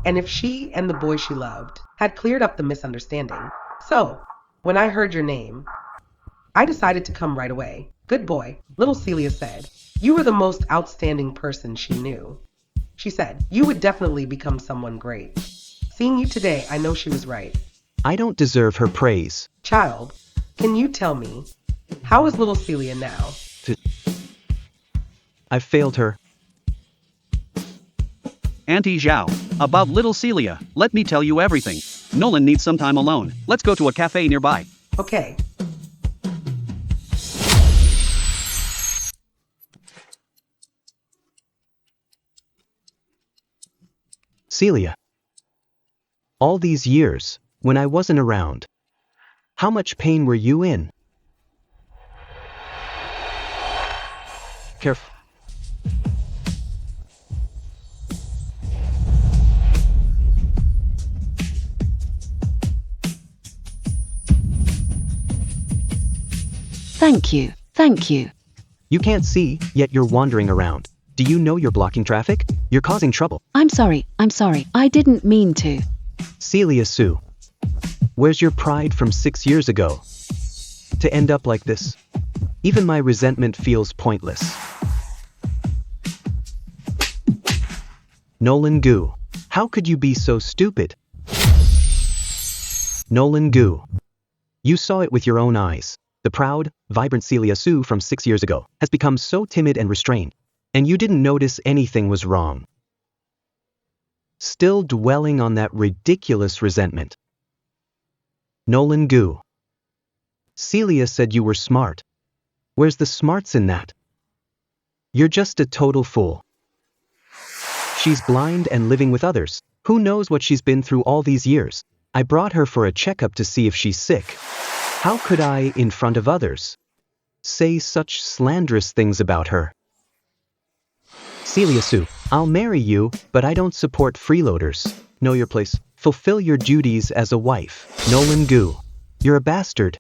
Speaker 14: and if she and the boy she loved had cleared up the misunderstanding. So, when I heard your name, I decided to come right away. Good boy, little Celia said. You were the most outstanding person she knew. She said, you would definitely become someone great. Seeing you today, I know she was right.
Speaker 2: I don't deserve her praise.
Speaker 14: Child, can you tell me, how is little Celia now?
Speaker 2: I've failed her.
Speaker 4: Auntie Zhao, about little Celia, let me tell you everything. Nolan needs some time alone. Let's go to a cafe nearby.
Speaker 14: Okay.
Speaker 2: Celia. All these years, when I wasn't around, how much pain were you in? Careful.
Speaker 1: Thank you, thank you.
Speaker 2: You can't see, yet you're wandering around. Do you know you're blocking traffic? You're causing trouble.
Speaker 1: I'm sorry, I didn't mean to.
Speaker 2: Celia Sue. Where's your pride from 6 years ago? To end up like this? Even my resentment feels pointless. Nolan Gu. How could you be so stupid? Nolan Gu. You saw it with your own eyes. The proud, vibrant Celia Sue from 6 years ago has become so timid and restrained, and you didn't notice anything was wrong. Still dwelling on that ridiculous resentment. Nolan Gu. Celia said you were smart. Where's the smarts in that? You're just a total fool. She's blind and living with others. Who knows what she's been through all these years? I brought her for a checkup to see if she's sick. How could I, in front of others, say such slanderous things about her? Celia Sue, I'll marry you, but I don't support freeloaders. Know your place. Fulfill your duties as a wife. Nolan Gu. You're a bastard.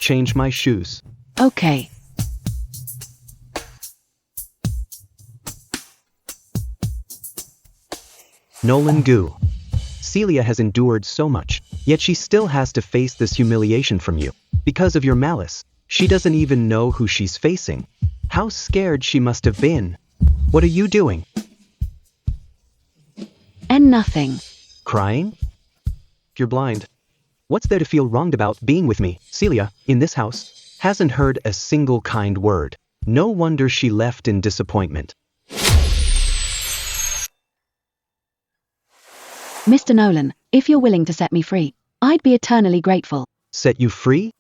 Speaker 2: Change my shoes.
Speaker 1: Okay.
Speaker 2: Nolan Gu. Celia has endured so much, yet she still has to face this humiliation from you. Because of your malice, she doesn't even know who she's facing. How scared she must have been. What are you doing?
Speaker 1: And nothing.
Speaker 2: Crying? You're blind. What's there to feel wronged about being with me? Celia, in this house, hasn't heard a single kind word. No wonder she left in disappointment.
Speaker 1: Mr. Nolan, if you're willing to set me free, I'd be eternally grateful.
Speaker 2: Set you free?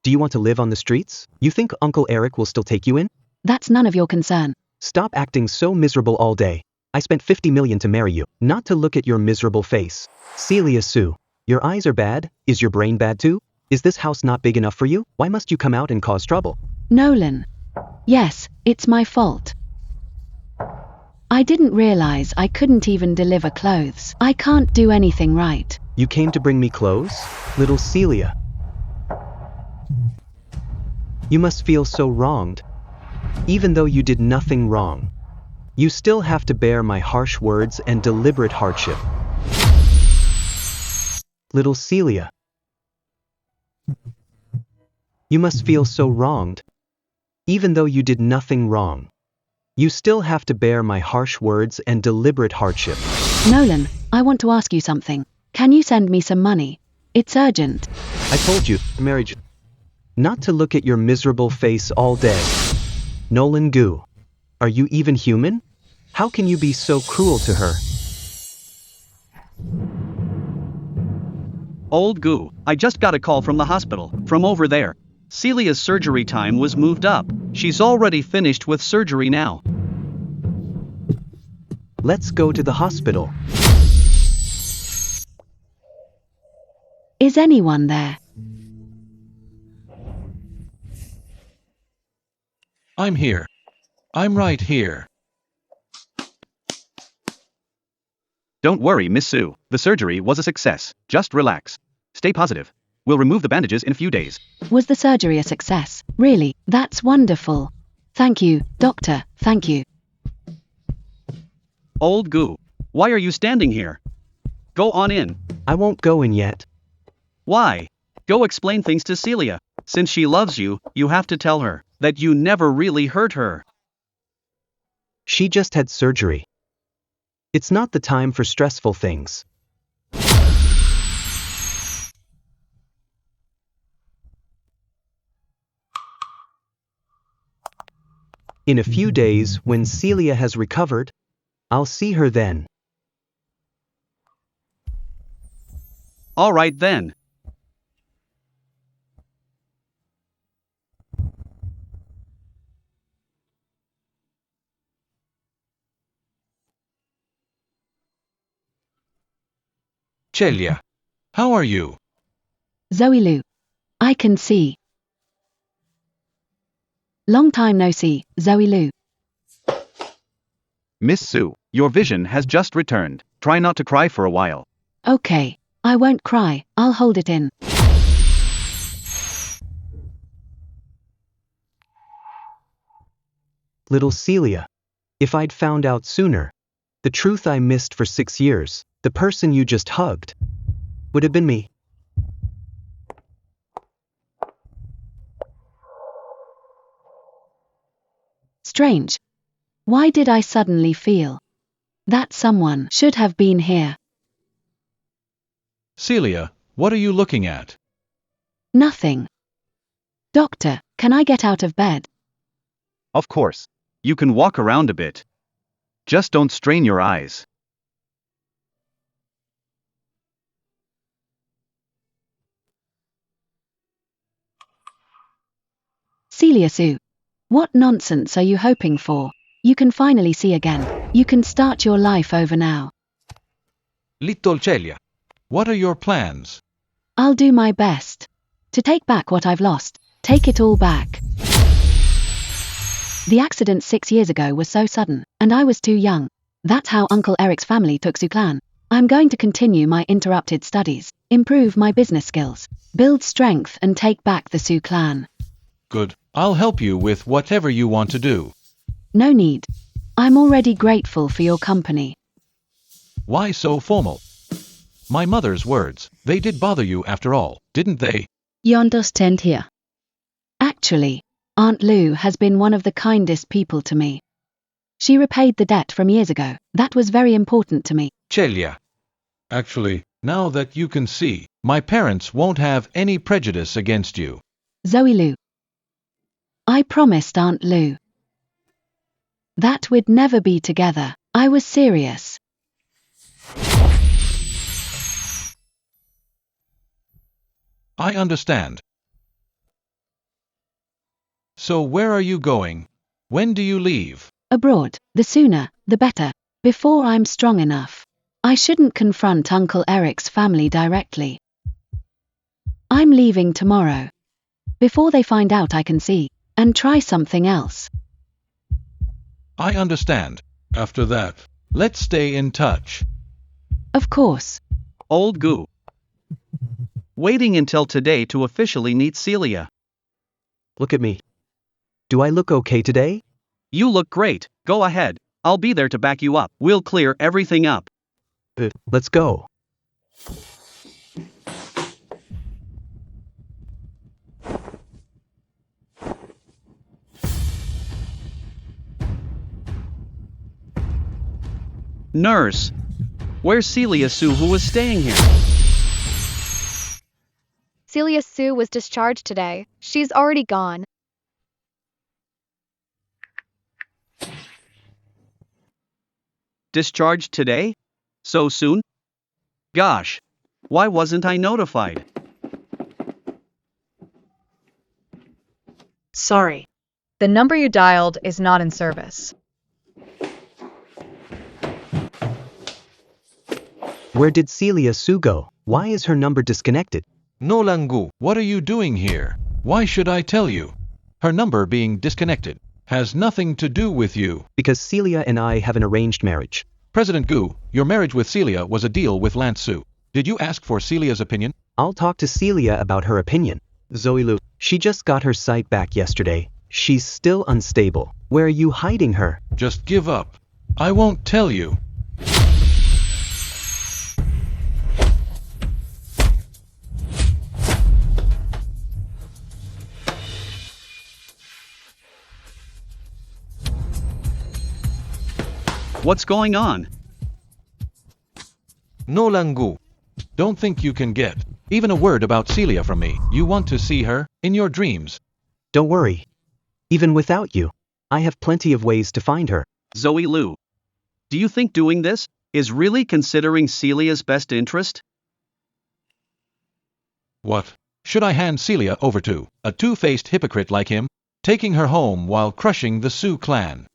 Speaker 2: Do you want to live on the streets? You think Uncle Eric will still take you in?
Speaker 1: That's none of your concern.
Speaker 2: Stop acting so miserable all day. I spent 50 million to marry you, not to look at your miserable face. Celia Sue, your eyes are bad? Is your brain bad too? Is this house not big enough for you? Why must you come out and cause trouble?
Speaker 1: Nolan. Yes, it's my fault. I didn't realize I couldn't even deliver clothes. I can't do anything right.
Speaker 2: You came to bring me clothes? Little Celia. You must feel so wronged. Even though you did nothing wrong. You still have to bear my harsh words and deliberate hardship. Little Celia. You must feel so wronged. Even though you did nothing wrong. You still have to bear my harsh words and deliberate hardship.
Speaker 1: Nolan, I want to ask you something. Can you send me some money? It's urgent.
Speaker 2: I told you, marriage. Not to look at your miserable face all day. Nolan Gu. Are you even human? How can you be so cruel to her?
Speaker 4: Old Gu, I just got a call from the hospital, from over there. Celia's surgery time was moved up. She's already finished with surgery now.
Speaker 2: Let's go to the hospital.
Speaker 1: Is anyone there?
Speaker 11: I'm here. I'm right here.
Speaker 4: Don't worry, Miss Sue. The surgery was a success. Just relax. Stay positive. We'll remove the bandages in a few days.
Speaker 1: Was the surgery a success? Really, that's wonderful. Thank you, doctor, thank you.
Speaker 4: Old Gu, why are you standing here? Go on in.
Speaker 2: I won't go in yet.
Speaker 4: Why? Go explain things to Celia. Since she loves you, you have to tell her that you never really hurt her.
Speaker 2: She just had surgery. It's not the time for stressful things. In a few days, when Celia has recovered, I'll see her then.
Speaker 4: All right then.
Speaker 11: Celia, how are you?
Speaker 1: Zoe Lou. I can see. Long time no see, Zoe Lou.
Speaker 6: Miss Sue, your vision has just returned. Try not to cry for a while.
Speaker 1: Okay, I won't cry, I'll hold it in.
Speaker 2: Little Celia. If I'd found out sooner, the truth I missed for 6 years, the person you just hugged, would have been me.
Speaker 1: Strange. Why did I suddenly feel that someone should have been here?
Speaker 11: Celia, what are you looking at?
Speaker 1: Nothing. Doctor, can I get out of bed?
Speaker 6: Of course. You can walk around a bit. Just don't strain your eyes.
Speaker 1: Celia Sue. What nonsense are you hoping for? You can finally see again. You can start your life over now.
Speaker 11: Little Celia, what are your plans?
Speaker 1: I'll do my best to take back what I've lost. Take it all back. The accident 6 years ago was so sudden, and I was too young. That's how Uncle Eric's family took Sioux Clan. I'm going to continue my interrupted studies, improve my business skills, build strength and take back the Sioux Clan.
Speaker 11: Good. I'll help you with whatever you want to do.
Speaker 1: No need. I'm already grateful for your company.
Speaker 11: Why so formal? My mother's words, they did bother you after all, didn't they?
Speaker 1: You understand here? Actually, Aunt Lou has been one of the kindest people to me. She repaid the debt from years ago. That was very important to me.
Speaker 11: Celia. Actually, now that you can see, my parents won't have any prejudice against you.
Speaker 1: Zoe Lou. I promised Aunt Lou that we'd never be together. I was serious.
Speaker 11: I understand. So where are you going? When do you leave?
Speaker 1: Abroad, the sooner, the better. Before I'm strong enough. I shouldn't confront Uncle Eric's family directly. I'm leaving tomorrow. Before they find out I can see, and try something else.
Speaker 11: I understand. After that, let's stay in touch.
Speaker 1: Of course.
Speaker 4: Old Goo. Waiting until today to officially meet Celia.
Speaker 2: Look at me. Do I look okay today?
Speaker 4: You look great, go ahead. I'll be there to back you up. We'll clear everything up.
Speaker 2: Let's go.
Speaker 4: Nurse. Where's Celia Sue who was staying here?
Speaker 3: Celia Sue was discharged today. She's already gone.
Speaker 4: Discharged today? So soon? Gosh. Why wasn't I notified?
Speaker 7: Sorry. The number you dialed is not in service.
Speaker 2: Where did Celia Sue go? Why is her number disconnected?
Speaker 11: Nolan Gu, what are you doing here? Why should I tell you? Her number being disconnected has nothing to do with you.
Speaker 2: Because Celia and I have an arranged marriage.
Speaker 11: President Gu, your marriage with Celia was a deal with Lance Sue. Did you ask for Celia's opinion?
Speaker 2: I'll talk to Celia about her opinion. Zoe Lou, she just got her sight back yesterday. She's still unstable. Where are you hiding her?
Speaker 11: Just give up. I won't tell you.
Speaker 4: What's going on?
Speaker 11: Nolan Gu, don't think you can get even a word about Celia from me. You want to see her in your dreams.
Speaker 2: Don't worry. Even without you, I have plenty of ways to find her.
Speaker 4: Zoe Lou. Do you think doing this is really considering Celia's best interest?
Speaker 11: What? Should I hand Celia over to a two-faced hypocrite like him, taking her home while crushing the Sioux clan?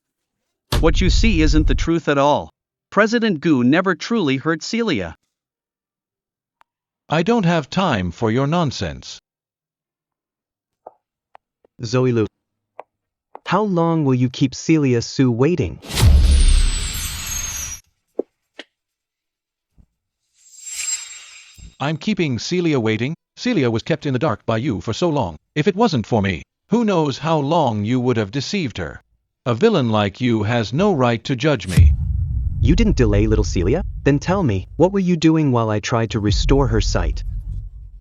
Speaker 4: What you see isn't the truth at all. President Gu never truly hurt Celia.
Speaker 11: I don't have time for your nonsense.
Speaker 2: Zoe Lou, how long will you keep Celia Sue waiting?
Speaker 11: I'm keeping Celia waiting. Celia was kept in the dark by you for so long. If it wasn't for me, who knows how long you would have deceived her. A villain like you has no right to judge me.
Speaker 2: You didn't delay little Celia? Then tell me, what were you doing while I tried to restore her sight?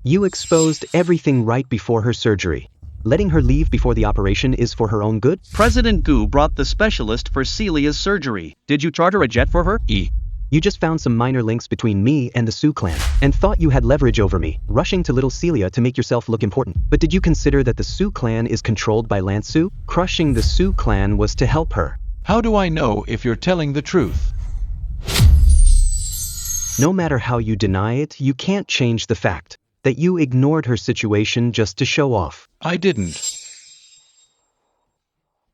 Speaker 2: You exposed everything right before her surgery. Letting her leave before the operation is for her own good?
Speaker 4: President Gu brought the specialist for Celia's surgery. Did you charter a jet for her?
Speaker 2: You just found some minor links between me and the Sioux clan, and thought you had leverage over me, rushing to little Celia to make yourself look important. But did you consider that the Sioux clan is controlled by Lance Sioux? Crushing the Sioux clan was to help her.
Speaker 11: How do I know if you're telling the truth?
Speaker 2: No matter how you deny it, you can't change the fact that you ignored her situation just to show off.
Speaker 11: I didn't.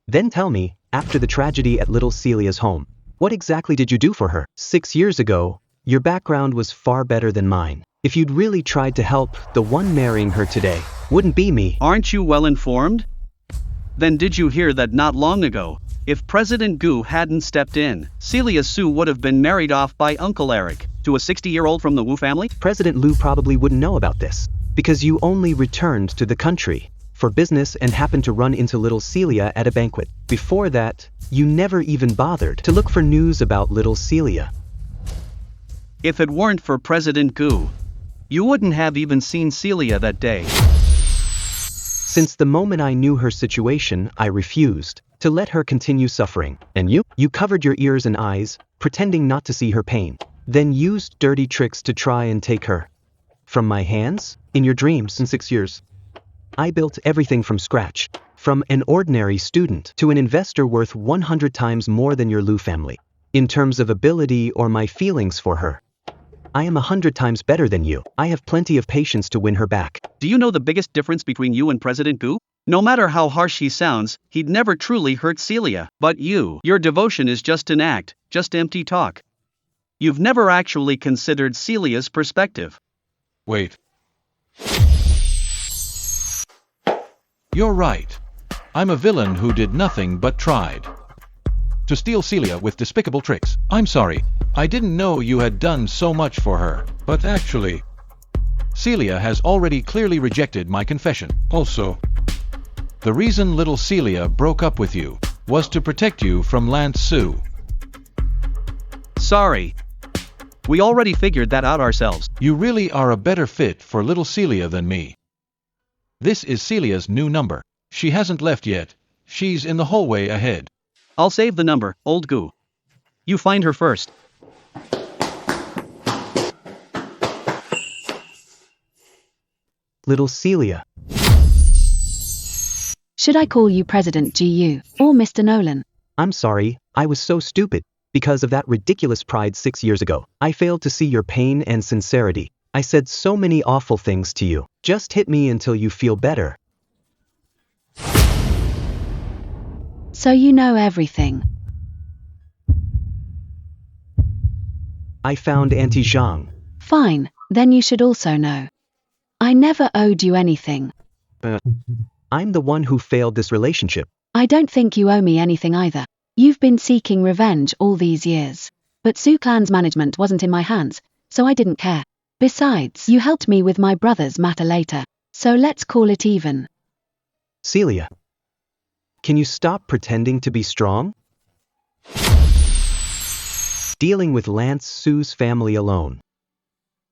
Speaker 2: Then tell me, after the tragedy at little Celia's home, what exactly did you do for her? 6 years ago, your background was far better than mine. If you'd really tried to help, the one marrying her today wouldn't be me.
Speaker 4: Aren't you well informed? Then did you hear that not long ago, if President Gu hadn't stepped in, Celia Su would have been married off by Uncle Eric to a 60-year-old from the Wu family?
Speaker 2: President Liu probably wouldn't know about this, because you only returned to the country for business and happened to run into little Celia at a banquet. Before that, you never even bothered to look for news about little Celia.
Speaker 4: If it weren't for President Gu, you wouldn't have even seen Celia that day.
Speaker 2: Since the moment I knew her situation, I refused to let her continue suffering. And you covered your ears and eyes, pretending not to see her pain, then used dirty tricks to try and take her from my hands in your dreams. In 6 years, I built everything from scratch, from an ordinary student to an investor worth 100 times more than your Liu family. In terms of ability or my feelings for her, I am 100 times better than you. I have plenty of patience to win her back.
Speaker 4: Do you know the biggest difference between you and President Gu? No matter how harsh he sounds, he'd never truly hurt Celia. But your devotion is just an act, just empty talk. You've never actually considered Celia's perspective.
Speaker 11: Wait. You're right. I'm a villain who did nothing but tried to steal Celia with despicable tricks. I'm sorry, I didn't know you had done so much for her. But actually, Celia has already clearly rejected my confession. Also, the reason little Celia broke up with you was to protect you from Lance Sioux.
Speaker 4: Sorry. We already figured that out ourselves.
Speaker 11: You really are a better fit for little Celia than me. This is Celia's new number. She hasn't left yet. She's in the hallway ahead.
Speaker 4: I'll save the number, old Gu. You find her first.
Speaker 2: Little Celia.
Speaker 1: Should I call you President GU or Mr. Nolan?
Speaker 2: I'm sorry, I was so stupid. Because of that ridiculous pride 6 years ago, I failed to see your pain and sincerity. I said so many awful things to you. Just hit me until you feel better.
Speaker 1: So you know everything.
Speaker 2: I found Auntie Zhang.
Speaker 1: Fine, then you should also know. I never owed you anything.
Speaker 2: I'm the one who failed this relationship.
Speaker 1: I don't think you owe me anything either. You've been seeking revenge all these years. But Sioux Clan's management wasn't in my hands, so I didn't care. Besides, you helped me with my brother's matter later, so let's call it even.
Speaker 2: Celia, can you stop pretending to be strong? Dealing with Lance Sioux's family alone.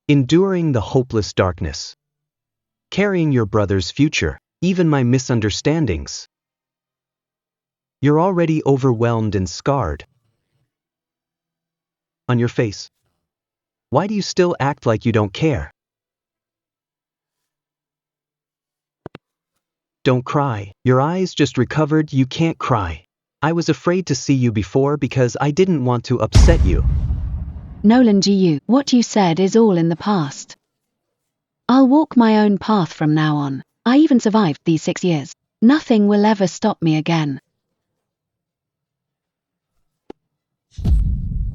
Speaker 2: Enduring the hopeless darkness. Carrying your brother's future, even my misunderstandings. You're already overwhelmed and scarred. On your face. Why do you still act like you don't care? Don't cry. Your eyes just recovered, you can't cry. I was afraid to see you before because I didn't want to upset you.
Speaker 1: Nolan GU, what you said is all in the past. I'll walk my own path from now on. I even survived these 6 years. Nothing will ever stop me again.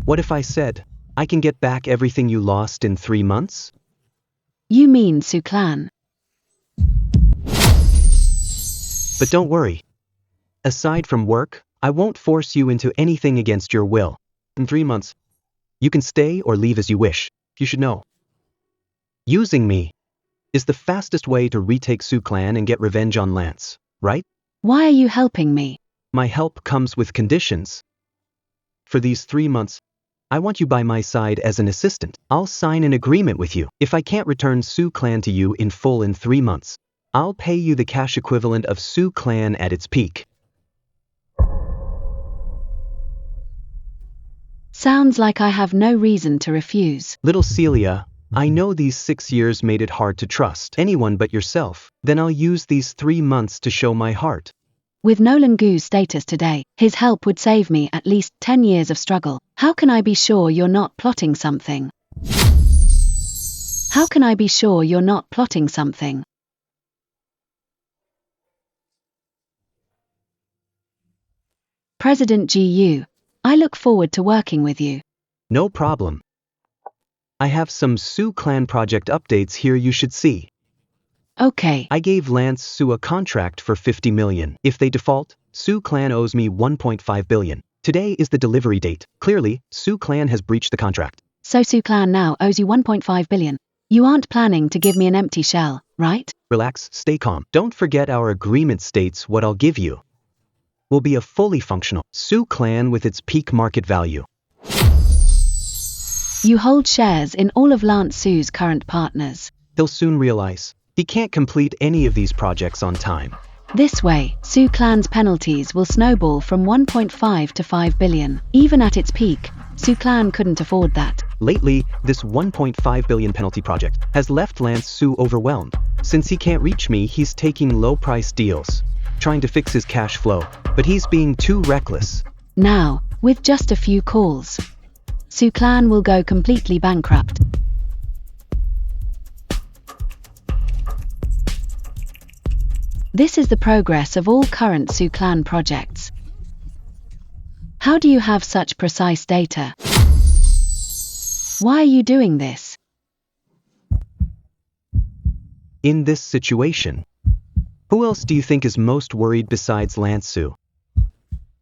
Speaker 2: What if I said, I can get back everything you lost in 3 months?
Speaker 1: You mean Sioux Clan.
Speaker 2: But don't worry. Aside from work, I won't force you into anything against your will. In 3 months, you can stay or leave as you wish. You should know. Using me is the fastest way to retake Sioux Clan and get revenge on Lance, right?
Speaker 1: Why are you helping me?
Speaker 2: My help comes with conditions. For these 3 months, I want you by my side as an assistant. I'll sign an agreement with you. If I can't return Sioux Clan to you in full in 3 months, I'll pay you the cash equivalent of Sioux Clan at its peak.
Speaker 1: Sounds like I have no reason to refuse.
Speaker 2: Little Celia, I know these 6 years made it hard to trust anyone but yourself. Then I'll use these 3 months to show my heart.
Speaker 1: With Nolan Goo's status today, his help would save me at least 10 years of struggle. How can I be sure you're not plotting something? How can I be sure you're not plotting something? President GU, I look forward to working with you.
Speaker 2: No problem. I have some Sioux Clan project updates here you should see.
Speaker 1: Okay.
Speaker 2: I gave Lance Sioux a contract for $50 million. If they default, Sioux Clan owes me $1.5 billion. Today is the delivery date. Clearly, Sioux Clan has breached the contract.
Speaker 1: So Sioux Clan now owes you $1.5 billion. You aren't planning to give me an empty shell, right?
Speaker 2: Relax, stay calm. Don't forget our agreement states what I'll give you will be a fully functional Sioux Clan with its peak market value.
Speaker 1: You hold shares in all of Lance Sioux's current partners.
Speaker 2: He'll soon realize he can't complete any of these projects on time.
Speaker 1: This way, Sioux Clan's penalties will snowball from 1.5 to 5 billion. Even at its peak, Sioux Clan couldn't afford that.
Speaker 2: Lately, this 1.5 billion penalty project has left Lance Sioux overwhelmed. Since he can't reach me, he's taking low-price deals, trying to fix his cash flow, but he's being too reckless.
Speaker 1: Now, with just a few calls, Sioux Clan will go completely bankrupt. This is the progress of all current Sioux Clan projects. How do you have such precise data? Why are you doing this?
Speaker 2: In this situation, who else do you think is most worried besides Lance Sioux?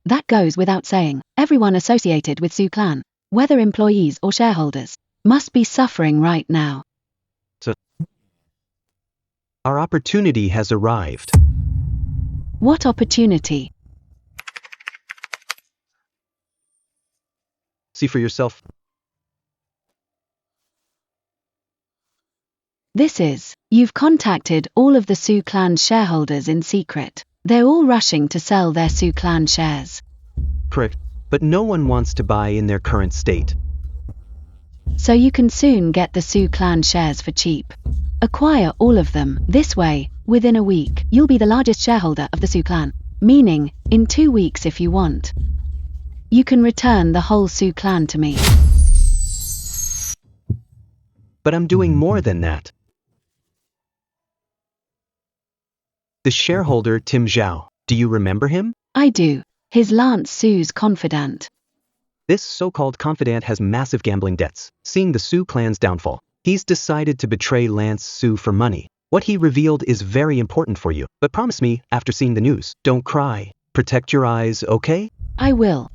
Speaker 1: That goes without saying. Everyone associated with Sioux Clan, whether employees or shareholders, must be suffering right now.
Speaker 2: So, our opportunity has arrived.
Speaker 1: What opportunity?
Speaker 2: See for yourself.
Speaker 1: You've contacted all of the Sioux Clan shareholders in secret. They're all rushing to sell their Sioux Clan shares.
Speaker 2: Correct, but no one wants to buy in their current state.
Speaker 1: So you can soon get the Sioux Clan shares for cheap. Acquire all of them. This way, within a week, you'll be the largest shareholder of the Sioux Clan. Meaning, in 2 weeks if you want. You can return the whole Sioux Clan to me.
Speaker 2: But I'm doing more than that. The shareholder Tim Zhao, do you remember him?
Speaker 1: I do. His Lance Sioux's confidant.
Speaker 2: This so-called confidant has massive gambling debts. Seeing the Sioux Clan's downfall, he's decided to betray Lance Sioux for money. What he revealed is very important for you, but promise me, after seeing the news, don't cry. Protect your eyes, okay?
Speaker 1: I will.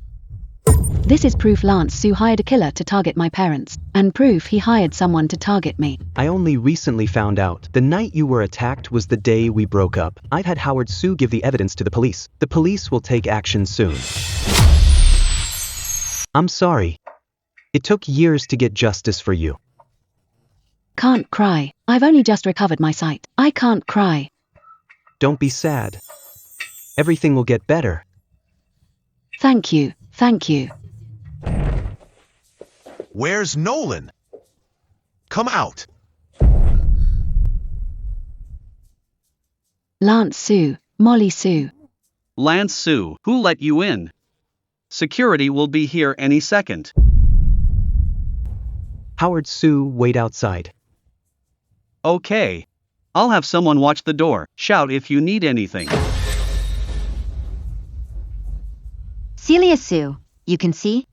Speaker 1: This is proof Lance Sioux hired a killer to target my parents, and proof he hired someone to target me.
Speaker 2: I only recently found out. The night you were attacked was the day we broke up. I've had Howard Sioux give the evidence to the police. The police will take action soon. I'm sorry. It took years to get justice for you.
Speaker 1: Can't cry. I've only just recovered my sight. I can't cry.
Speaker 2: Don't be sad. Everything will get better.
Speaker 1: Thank you. Thank you.
Speaker 8: Where's Nolan? Come out.
Speaker 1: Lance Sioux, Molly Sioux.
Speaker 4: Lance Sioux, who let you in? Security will be here any second.
Speaker 2: Howard Sioux, wait outside.
Speaker 4: Okay. I'll have someone watch the door. Shout if you need anything.
Speaker 5: Celia Sioux, you can see?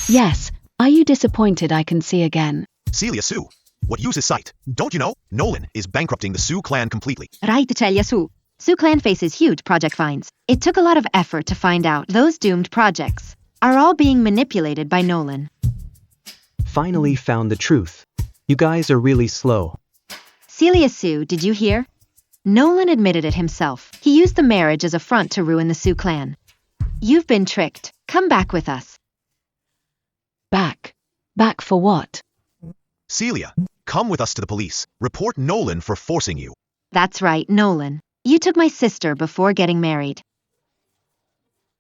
Speaker 1: Yes. Are you disappointed I can see again?
Speaker 8: Celia Sioux, what use is sight? Don't you know? Nolan is bankrupting the Sioux Clan completely.
Speaker 5: Right, Celia Sioux. Sioux Clan faces huge project fines. It took a lot of effort to find out those doomed projects are all being manipulated by Nolan.
Speaker 2: finally found the truth. You guys are really slow.
Speaker 5: Celia Sue, did you hear? Nolan admitted it himself. He used the marriage as a front to ruin the Sioux clan. You've been tricked. Come back with us.
Speaker 1: Back? Back for what?
Speaker 8: Celia, come with us to the police. Report Nolan for forcing you.
Speaker 5: That's right, Nolan. You took my sister before getting married.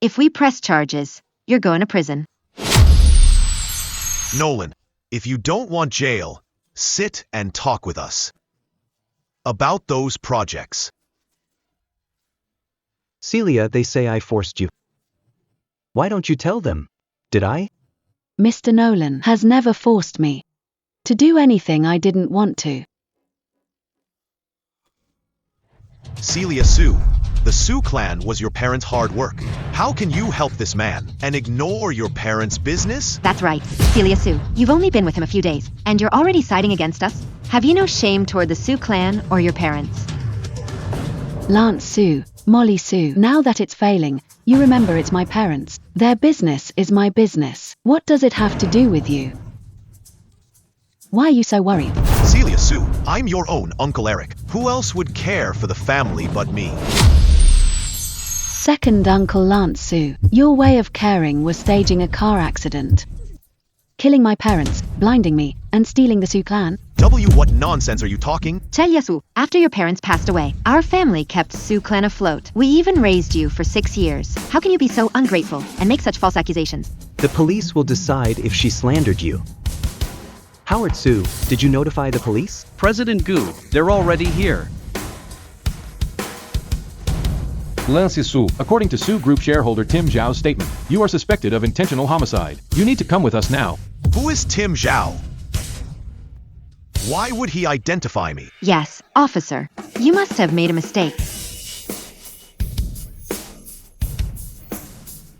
Speaker 5: If we press charges, you're going to prison.
Speaker 8: Nolan, if you don't want jail, sit and talk with us. About those projects.
Speaker 2: Celia, they say I forced you. Why don't you tell them? Did I?
Speaker 1: Mr. Nolan has never forced me to do anything I didn't want to.
Speaker 8: Celia Sue, the Sioux clan was your parents' hard work. How can you help this man and ignore your parents' business?
Speaker 5: That's right, Celia Sue. You've only been with him a few days, and you're already siding against us? Have you no shame toward the Sioux clan or your parents?
Speaker 1: Lance Sue, Molly Sue, now that it's failing, you remember it's my parents. Their business is my business. What does it have to do with you? Why are you so worried?
Speaker 8: Celia Sue, I'm your own Uncle Eric. Who else would care for the family but me?
Speaker 1: Second Uncle Lance Sue, your way of caring was staging a car accident. Killing my parents, blinding me, and stealing the Sioux clan?
Speaker 8: What nonsense are you talking?
Speaker 5: Celia Sue, after your parents passed away, our family kept Sioux clan afloat. We even raised you for 6 years. How can you be so ungrateful and make such false accusations?
Speaker 2: The police will decide if she slandered you. Howard Sue, did you notify the police?
Speaker 4: President Gu, they're already here.
Speaker 11: Lance Sue, according to Sioux Group shareholder Tim Zhao's statement, you are suspected of intentional homicide. You need to come with us now.
Speaker 8: Who is Tim Zhao? Why would he identify me?
Speaker 5: Yes, officer. You must have made a mistake.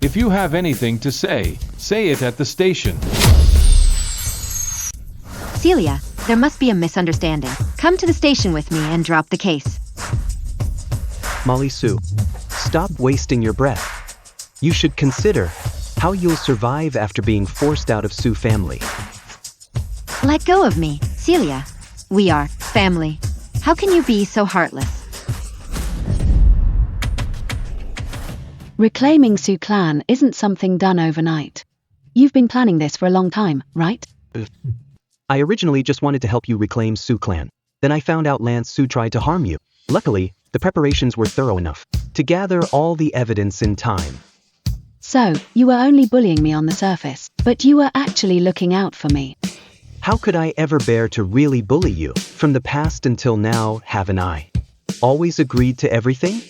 Speaker 11: If you have anything to say it at the station.
Speaker 5: Celia, there must be a misunderstanding. Come to the station with me and drop the case.
Speaker 2: Molly Sue, stop wasting your breath. You should consider how you'll survive after being forced out of Sioux family.
Speaker 5: Let go of me, Celia. We are family. How can you be so heartless?
Speaker 1: Reclaiming Sioux clan isn't something done overnight. You've been planning this for a long time, right?
Speaker 2: I originally just wanted to help you reclaim Sioux clan. Then I found out Lance Sue tried to harm you. Luckily, the preparations were thorough enough to gather all the evidence in time.
Speaker 1: So, you were only bullying me on the surface, but you were actually looking out for me.
Speaker 2: How could I ever bear to really bully you? From the past until now, haven't I always agreed to everything?